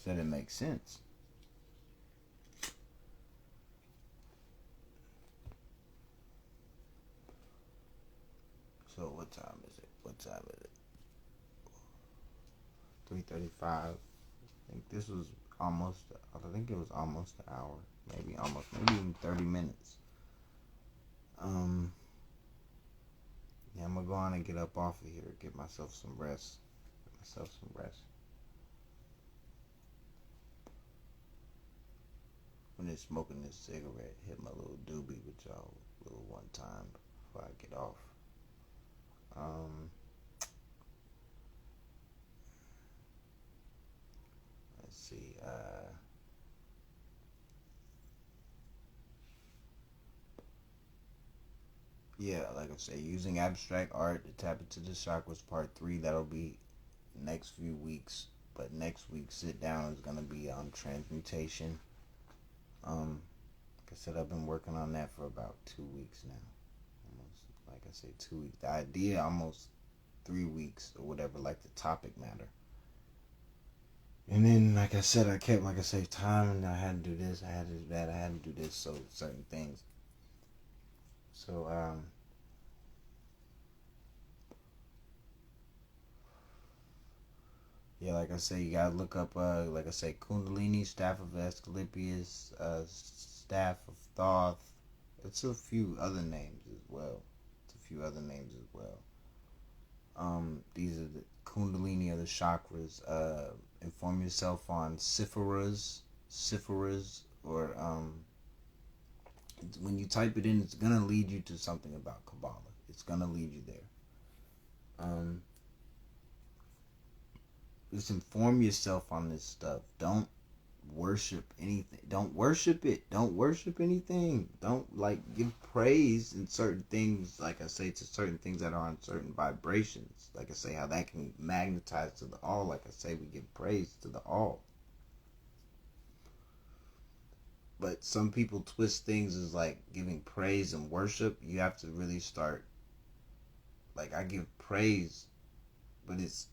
said it makes sense. So what time is it? 3:35. I think it was almost an hour. Maybe even 30 minutes. Yeah, I'm gonna go on and get up off of here. Get myself some rest. Finish smoking this cigarette. Hit my little doobie with y'all little one time before I get off. Um, let's see. Yeah, like I say, using abstract art to tap into the chakras, part 3. That'll be next few weeks. But next week, sit down is gonna be transmutation. Like I said, I've been working on that for about 2 weeks now. Almost, like I say, 2 weeks. The idea almost 3 weeks or whatever, like the topic matter. And then, like I said, I kept, like I say, time, and I had to do this, I had to do that, I had to do this, so certain things. So, yeah, like I say, you gotta look up, like I say, Kundalini, Staff of Asclepius, Staff of Thoth. It's a few other names as well. These are the Kundalini, or the chakras. Inform yourself on Sipharas, or when you type it in, it's gonna lead you to something about Kabbalah. It's gonna lead you there. Just inform yourself on this stuff. Don't worship anything. Don't worship it. Don't worship anything. Don't give praise in certain things, like I say, to certain things that are on certain vibrations. Like I say, how that can magnetize to the all. Like I say, we give praise to the all. But some people twist things as like giving praise and worship. You have to really start, like, I give praise, but it's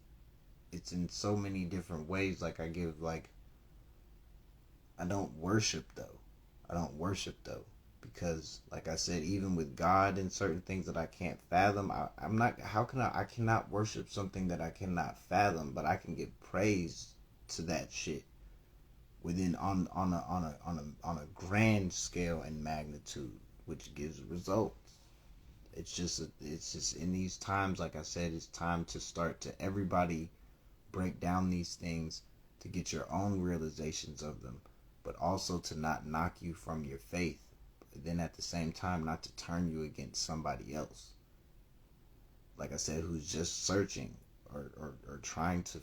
in so many different ways. Like I give, like, I don't worship though, because like I said, even with God and certain things that I can't fathom, I'm not. How can I cannot worship something that I cannot fathom, but I can give praise to that shit within on a grand scale and magnitude, which gives results. It's just in these times, like I said, it's time to start to everybody break down these things to get your own realizations of them, but also to not knock you from your faith, but then at the same time not to turn you against somebody else, like I said, who's just searching or trying to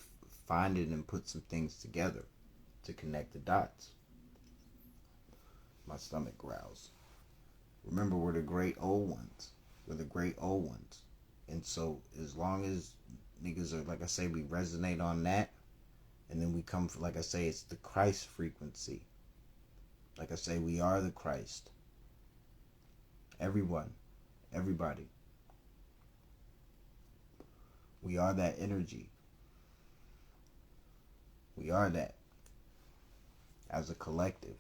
find it and put some things together to connect the dots. My stomach growls. Remember, we're the great old ones. And so as long as niggas are, like I say, we resonate on that, and then we come for, like I say, it's the Christ frequency. Like I say, we are the Christ. Everybody. We are that energy. We are that as a collective.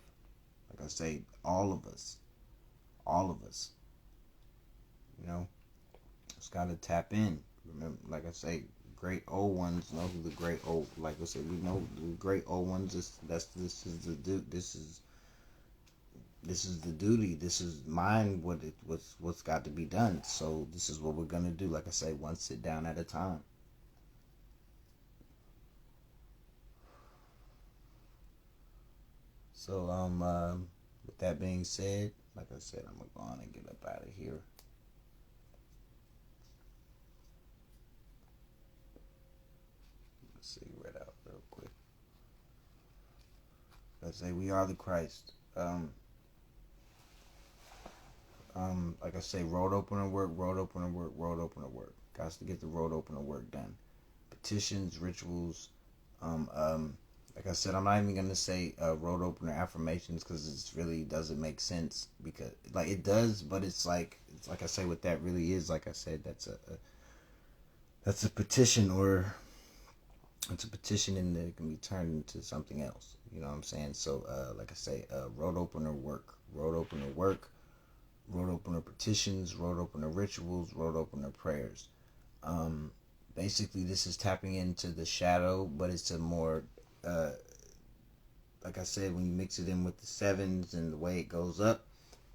Like I say, all of us. You know, just gotta tap in. Remember, like I say, great old ones know who the great old. Like I said, we know the great old ones. This is the duty. This is mine. What's got to be done. So this is what we're gonna do. Like I say, one sit down at a time. So with that being said, like I said, I'm gonna go on and get up out of here. Cigarette out real quick. Let's say we are the Christ. Like I say, road opener work. Got to get the road opener work done. Petitions, rituals. Like I said, I'm not even gonna say road opener affirmations, because it really doesn't make sense, because like it does, but it's like I say, what that really is, like I said, that's a petition, or it's a petition, and it can be turned into something else. You know what I'm saying? So like I say, road opener work, road opener petitions, road opener rituals, road opener prayers. Basically, this is tapping into the shadow, but it's a more like I said, when you mix it in with the sevens and the way it goes up,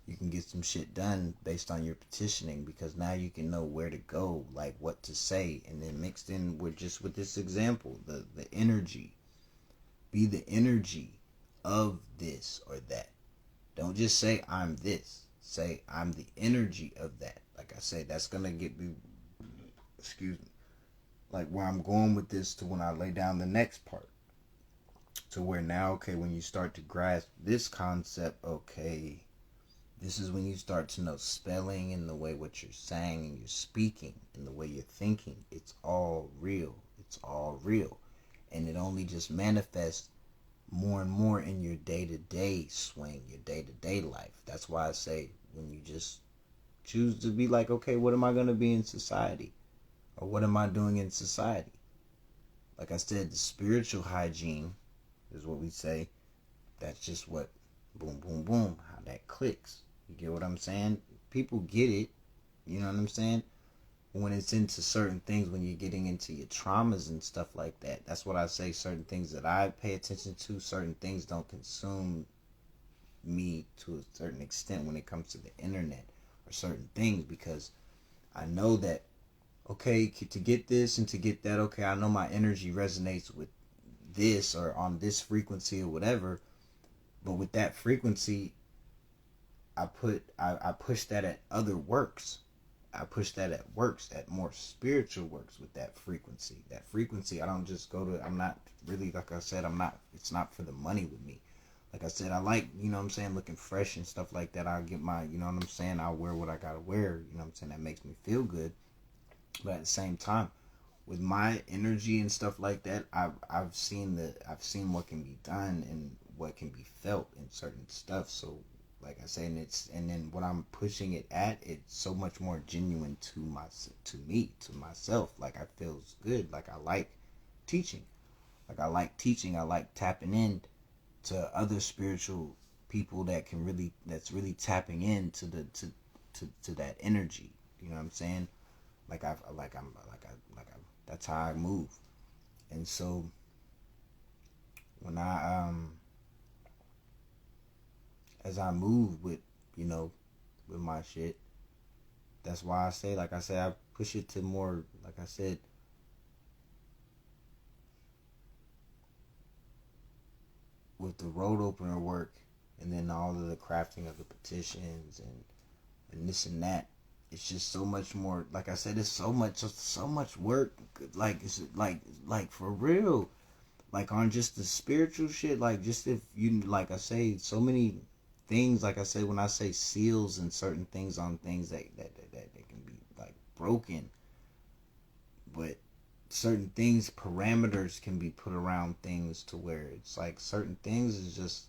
you can get some shit done based on your petitioning, because now you can know where to go, like what to say. And then mixed in with just with this example, the energy. Be the energy of this or that. Don't just say I'm this. Say I'm the energy of that. Like I said, that's gonna get me, excuse me, like where I'm going with this to when I lay down the next part. To where now, okay, when you start to grasp this concept, okay, this is when you start to know spelling and the way what you're saying and you're speaking and the way you're thinking. It's all real. It's all real. And it only just manifests more and more in your day-to-day swing, your day-to-day life. That's why I say when you just choose to be like, okay, what am I going to be in society? Or what am I doing in society? Like I said, the spiritual hygiene is what we say. That's just what, boom, boom, boom, how that clicks. You get what I'm saying? People get it. You know what I'm saying? When it's into certain things, when you're getting into your traumas and stuff like that, that's what I say. Certain things that I pay attention to, certain things don't consume me to a certain extent when it comes to the internet or certain things, because I know that, okay, to get this and to get that, okay, I know my energy resonates with this or on this frequency or whatever, but with that frequency, I push that at other works. I push that at works, at more spiritual works with that frequency. That frequency, I don't just go to, I'm not really, like I said, it's not for the money with me. Like I said, I like, you know what I'm saying, looking fresh and stuff like that. I'll get my, you know what I'm saying, I'll wear what I gotta wear, you know what I'm saying, that makes me feel good. But at the same time, with my energy and stuff like that, I've seen what can be done and what can be felt in certain stuff. So like I say, and then what I'm pushing it at, it's so much more genuine to myself. Like I feels good. Like I like teaching. I like tapping in to other spiritual people that's really tapping into to that energy. You know what I'm saying? That's how I move. And so when as I move with, you know, with my shit, that's why I say, like I said, I push it to more, like I said, with the road opener work, and then all of the crafting of the petitions and this and that. It's just so much more. Like I said, it's so much work. Like it's like for real. Like on just the spiritual shit. Like just if you, like I say, so many things. Like I say, when I say seals and certain things on things that can be like broken, but certain things, parameters can be put around things to where it's like certain things is just,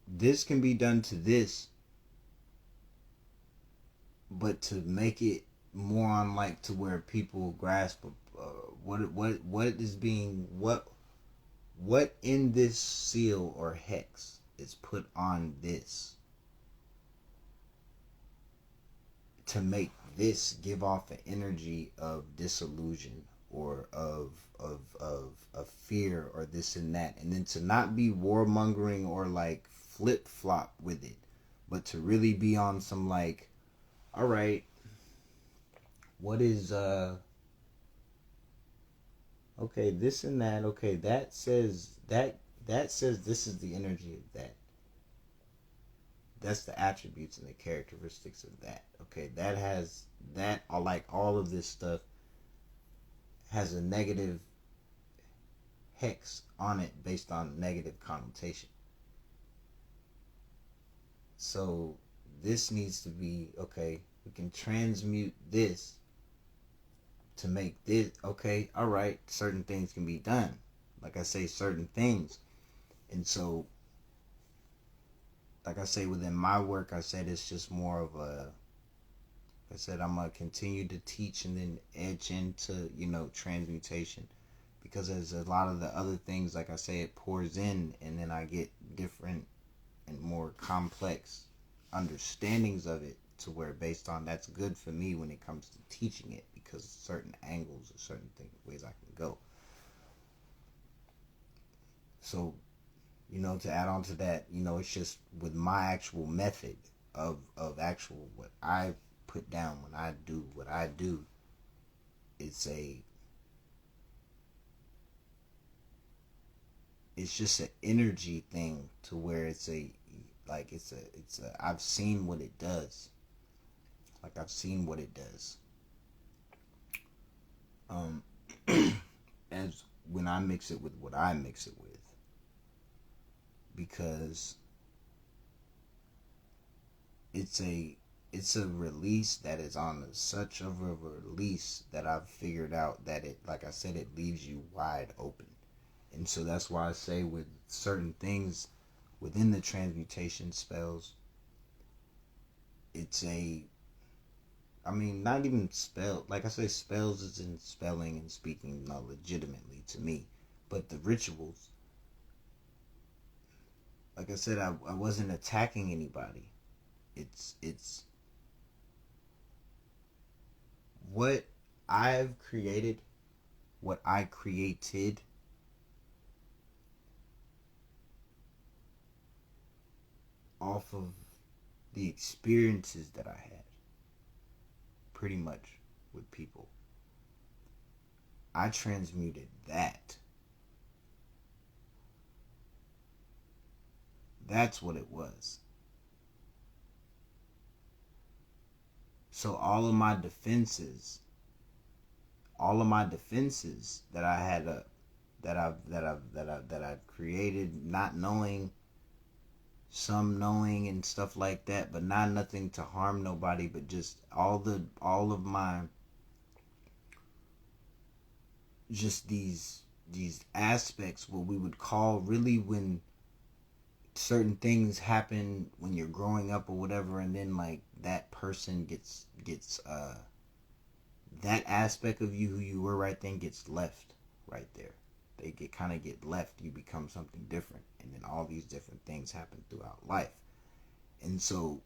this can be done to this, but to make it more on like to where people grasp what is being, what in this seal or hex is put on this to make this give off an energy of disillusion or of fear or this and that, and then to not be warmongering or like flip flop with it, but to really be on some like, all right, what is okay, this and that, okay, that says this is the energy of that. That's the attributes and the characteristics of that. Okay, that has that, like all of this stuff has a negative hex on it based on negative connotation. So this needs to be, okay, we can transmute this to make this, okay, all right, certain things can be done. Like I say, certain things. And so, like I say, within my work, I said it's just more of a, I said I'm going to continue to teach and then edge into, you know, transmutation. Because there's a lot of the other things, like I say, it pours in and then I get different and more complex understandings of it, to where based on that's good for me when it comes to teaching it, because certain angles or certain ways I can go. So to add on to that, it's just with my actual method of actual what I put down when I do what I do. It's just an energy thing to where it's a I've seen what it does. Like I've seen what it does. As when I mix it with what I mix it with, because it's a release that is on such of a release that I've figured out that it, like I said, it leaves you wide open. And so that's why I say with certain things within the transmutation spells, not even spell. Like I say, spells is in spelling and speaking, legitimately to me. But the rituals, like I said, I wasn't attacking anybody. It's what I've created, what I created off of the experiences that I had, pretty much, with people. I transmuted that. That's what it was. So all of my defenses that I had that I've created, not knowing, some knowing and stuff like that, but not nothing to harm nobody, but just all of my, just these aspects, what we would call, really, when certain things happen when you're growing up or whatever, and then like that person gets that aspect of you who you were right then gets left right there. They get left. You become something different, and then all these different things happen throughout life. And so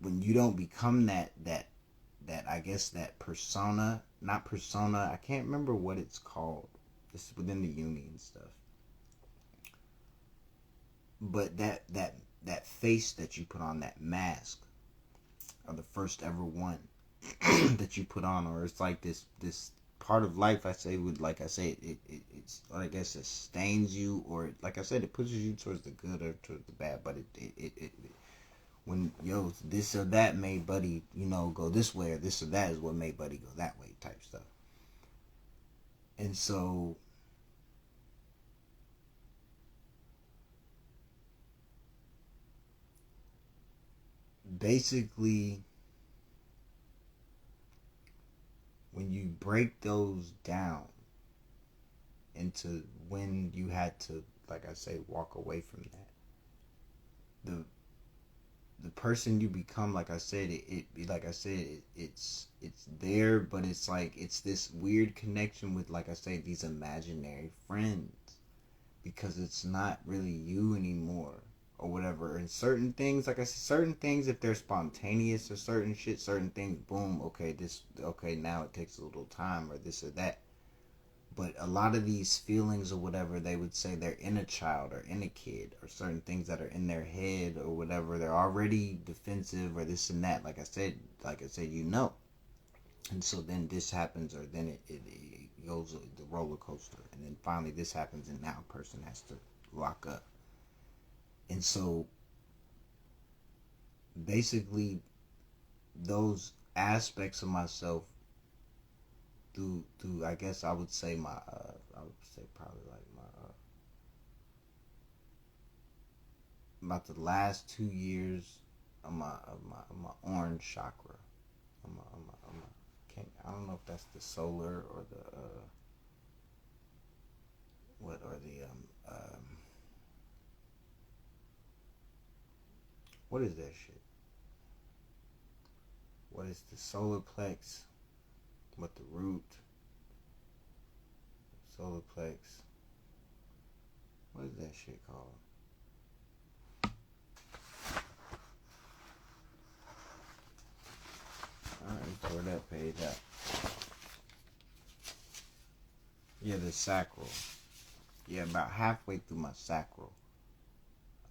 when you don't become that I guess that persona, not persona, I can't remember what it's called. It's within the uni and stuff. But that face that you put on, that mask, or the first ever one that you put on, or it's like this part of life, I say, with, like I say, it's, I guess, it stains you, or like I said, it pushes you towards the good or towards the bad. But it when this or that made buddy go this way, or this or that is what made buddy go that way, type stuff. And so basically, when you break those down into when you had to, like I say, walk away from that, the person you become, like I said, it's there, but it's like, it's this weird connection with, like I say, these imaginary friends, because it's not really you anymore, or whatever. And certain things, like I said, certain things, if they're spontaneous, or certain things, boom, okay, now it takes a little time, or this or that. But a lot of these feelings or whatever, they would say they're in a child or in a kid, or certain things that are in their head or whatever, they're already defensive or this and that, like I said, And so then this happens, or then it goes the roller coaster, and then finally this happens, and now a person has to lock up. And so basically, those aspects of myself, through I guess I would say probably like my about the last 2 years of my orange chakra. I don't know if that's the solar or the what is that shit? What is the solar plex? What the root? Solar plex. What is that shit called? Alright, throw that page out. Yeah, the sacral. Yeah, about halfway through my sacral.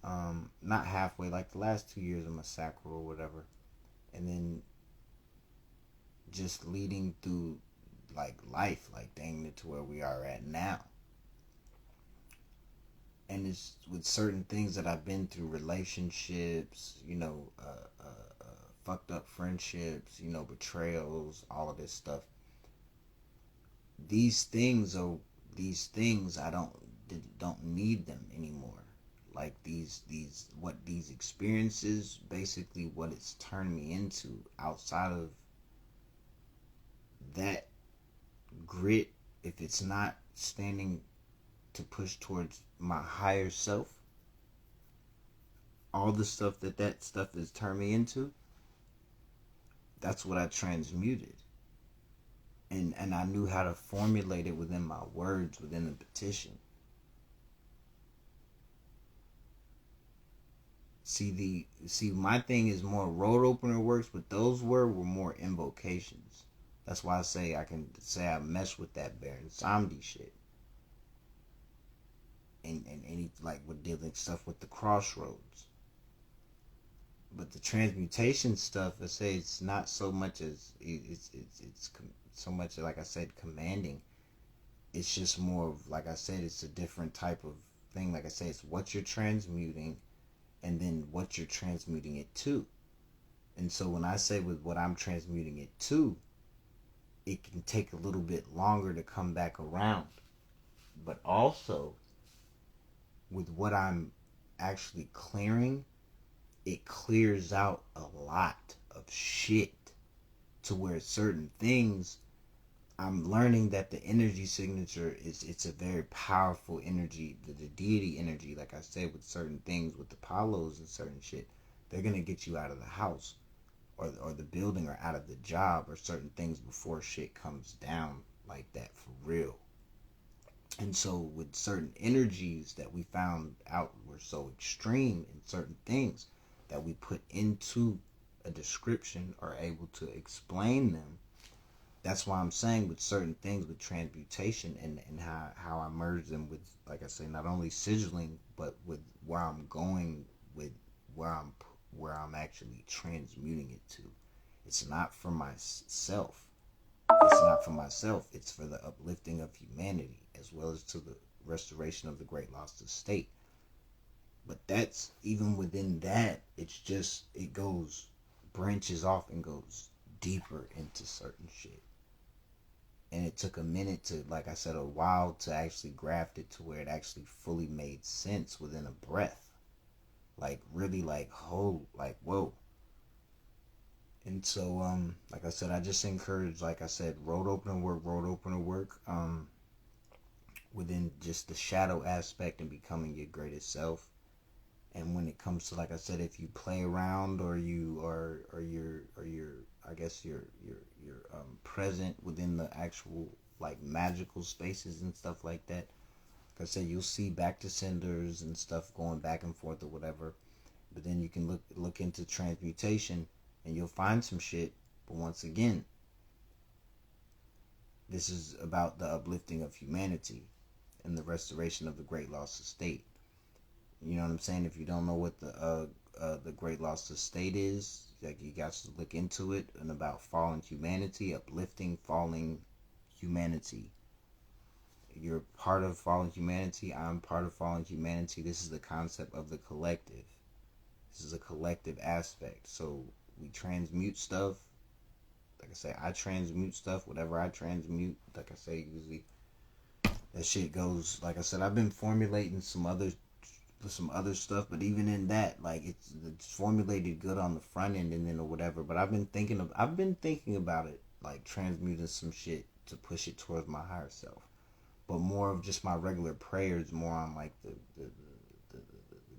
Not halfway, like the last 2 years of my sacral or whatever. And then just leading through like life, like dang it to where we are at now. And it's with certain things that I've been through, relationships, fucked up friendships, betrayals, all of this stuff. These things are these things I don't need them anymore. Like these experiences, basically what it's turned me into outside of that grit, if it's not standing to push towards my higher self, all the stuff that stuff has turned me into, that's what I transmuted. And I knew how to formulate it within my words, within the petition. See my thing is more road opener works, but those were more invocations. That's why I can say I mess with that Baron Samedi shit. And any like with dealing stuff with the crossroads. But the transmutation stuff, I say it's not so much as it's so much, like I said, commanding. It's just more of, like I said, it's a different type of thing. Like I say, it's what you're transmuting, and then what you're transmuting it to. And so when I say with what I'm transmuting it to, it can take a little bit longer to come back around. But also, with what I'm actually clearing, it clears out a lot of shit to where certain things, I'm learning that the energy signature it's a very powerful energy. The deity energy, like I said, with certain things, with the Apollos and certain shit, they're gonna get you out of the house or the building or out of the job or certain things before shit comes down like that for real. And so with certain energies that we found out were so extreme in certain things that we put into a description or able to explain them, that's why I'm saying with certain things with transmutation and how I merge them with, like I say, not only sigilling, but with where I'm going with where I'm actually transmuting it to. It's not for myself. It's not for myself. It's for the uplifting of humanity as well as to the restoration of the great lost estate. But that's even within that. It's just it goes branches off and goes deeper into certain shit. And it took a minute to, like I said, a while to actually graft it to where it actually fully made sense within a breath. Like really like whoa. And so like I said, I just encourage, like I said, road opener work, within just the shadow aspect and becoming your greatest self. And when it comes to, like I said, if you play around or you're I guess you're present within the actual like magical spaces and stuff like that, like I said, you'll see back to senders and stuff going back and forth or whatever. But then you can look into transmutation and you'll find some shit. But once again, this is about the uplifting of humanity and the restoration of the great lost estate. You know what I'm saying? If you don't know what the great lost estate is, like you got to look into it, and about fallen humanity, uplifting falling humanity. You're part of fallen humanity. I'm part of fallen humanity. This is the concept of the collective. This is a collective aspect. So we transmute stuff. Like I say, I transmute stuff. Whatever I transmute, like I say, usually that shit goes. Like I said, I've been formulating some other stuff, but even in that, like it's formulated good on the front end and then or whatever. But I've been thinking about it, like transmuting some shit to push it towards my higher self. But more of just my regular prayers, more on like the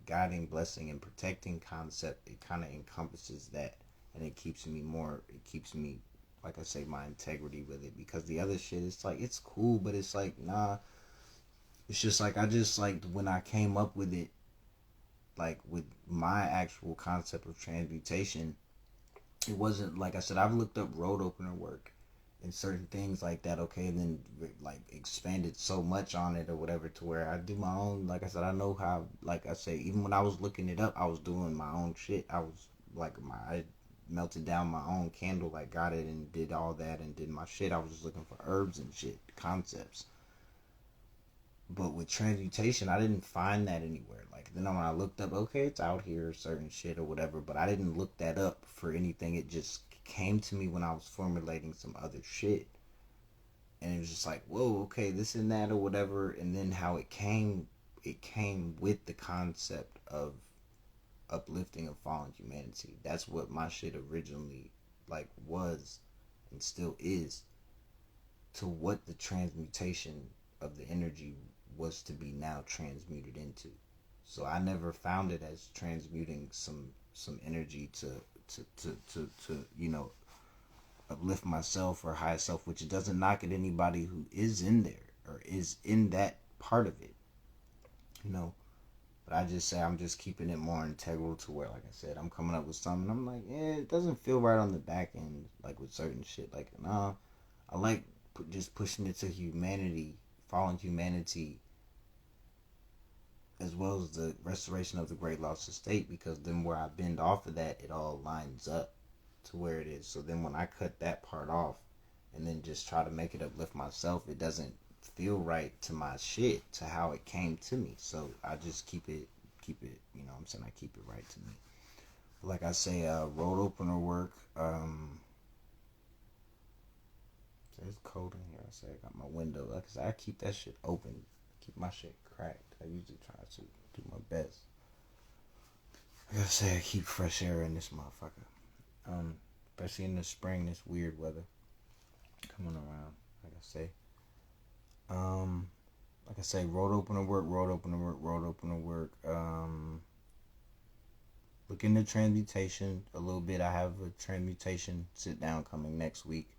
guiding, blessing, and protecting concept. It kind of encompasses that, and it keeps me, like I say, my integrity with it. Because the other shit, it's like it's cool, but it's like nah. It's just like I just like when I came up with it, like with my actual concept of transmutation, it wasn't like I said. I've looked up road opener work. and certain things like that, okay, and then like expanded so much on it or whatever to where I do my own. Like I said, I know how. Like I say, even when I was looking it up, I was doing my own shit. I was like I melted down my own candle, like got it and did all that and did my shit. I was just looking for herbs and shit, concepts. But with transmutation, I didn't find that anywhere. Like then when I looked up, okay, it's out here, certain shit or whatever. But I didn't look that up for anything. It just came to me when I was formulating some other shit, and it was just like, whoa, okay, this and that or whatever. And then how it came with the concept of uplifting of fallen humanity. That's what my shit originally like was and still is, to what the transmutation of the energy was to be now transmuted into. So I never found it as transmuting some energy to uplift myself or higher self, which it doesn't knock at anybody who is in there or is in that part of it, you know. But I just say I'm just keeping it more integral to where, like I said, I'm coming up with something. I'm like, yeah, it doesn't feel right on the back end, like with certain shit. Like, nah, I like just pushing it to humanity, fallen humanity, as well as the restoration of the great lost estate, because then where I bend off of that, it all lines up to where it is. So then when I cut that part off and then just try to make it uplift myself, it doesn't feel right to my shit, to how it came to me. So I just keep it, you know what I'm saying? I keep it right to me. Like I say, road opener work, it's cold in here. I say I got my window. Like I said, I keep that shit open. Keep my shit cracked. I usually try to do my best. Like I say, I keep fresh air in this motherfucker. Especially in the spring, this weird weather coming around. Like I say. Like I say, road opener work, road opener work, road opener work. Look into transmutation a little bit. I have a transmutation sit down coming next week.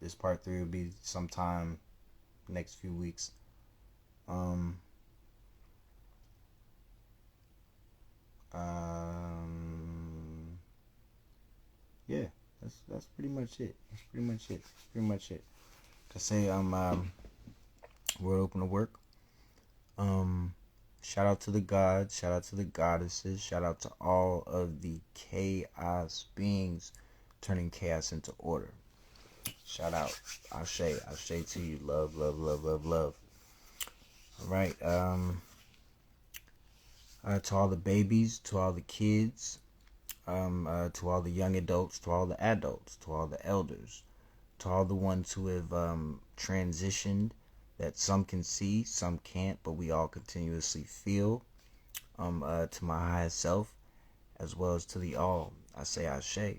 This part 3 will be sometime next few weeks. Yeah, that's pretty much it. That's pretty much it. That's pretty much it. To say we're open to work. Shout out to the gods, shout out to the goddesses, shout out to all of the chaos beings turning chaos into order. Shout out. Ashe to you. Love, love, love, love, love. Alright, to all the babies, to all the kids, to all the young adults, to all the adults, to all the elders, to all the ones who have transitioned, that some can see, some can't, but we all continuously feel, to my highest self, as well as to the all. I say Ashe.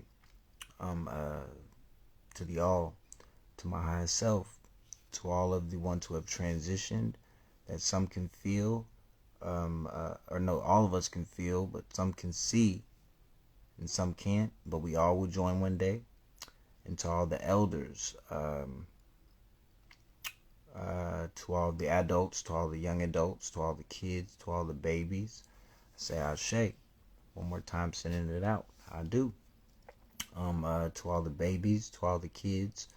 To the all, to my highest self, to all of the ones who have transitioned, that some can feel, or no, all of us can feel, but some can see and some can't, but we all will join one day. And to all the elders, to all the adults, to all the young adults, to all the kids, to all the babies, I say Ashe. One more time, sending it out. I do. To all the babies, to all the kids,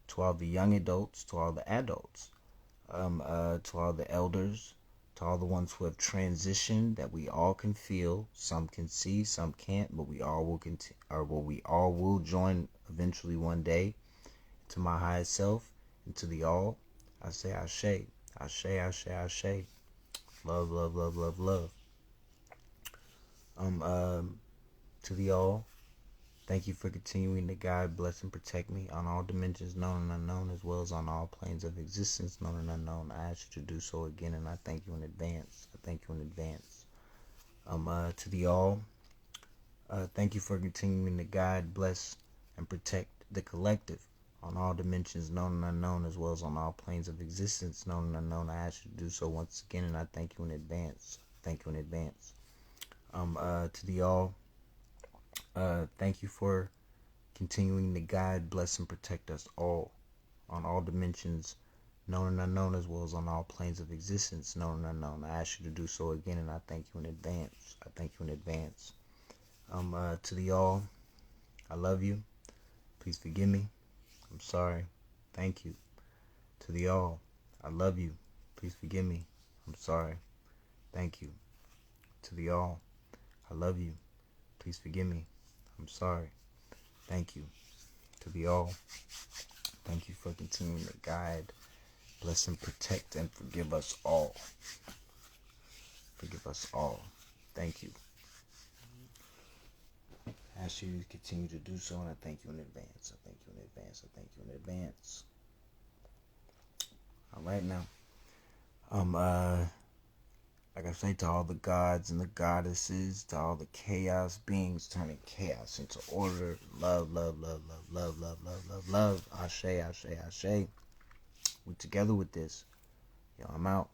to all the young adults, to all the adults, to all the elders, to all the ones who have transitioned, that we all can feel. Some can see, some can't, but we all will we all will join eventually one day. To my highest self and to the all, I say Ashe, Ashe, Ashe, Ashe. Love, love, love, love, love. To the all, thank you for continuing to guide, bless, and protect me on all dimensions known and unknown, as well as on all planes of existence known and unknown. I ask you to do so again, and I thank you in advance. I thank you in advance. To the all, thank you for continuing to guide, bless, and protect the collective on all dimensions known and unknown, as well as on all planes of existence known and unknown. I ask you to do so once again, and I thank you in advance. Thank you in advance. To the all, thank you for continuing to guide, bless, and protect us all on all dimensions known and unknown, as well as on all planes of existence known and unknown. I ask you to do so again, and I thank you in advance. I thank you in advance. To the all, I love you. Please forgive me. I'm sorry. Thank you. To the all, I love you. Please forgive me. I'm sorry. Thank you. To the all, I love you. Please forgive me. I'm sorry. Thank you. To the all, thank you for continuing to guide, bless, and protect, and forgive us all. Forgive us all. Thank you. I ask you to continue to do so, and I thank you in advance. I thank you in advance. I thank you in advance. All right, now. Like I say, to all the gods and the goddesses, to all the chaos beings turning chaos into order, love, love, love, love, love, love, love, love, love. Ashe, ashe, ashe. We together with this. Yo, I'm out.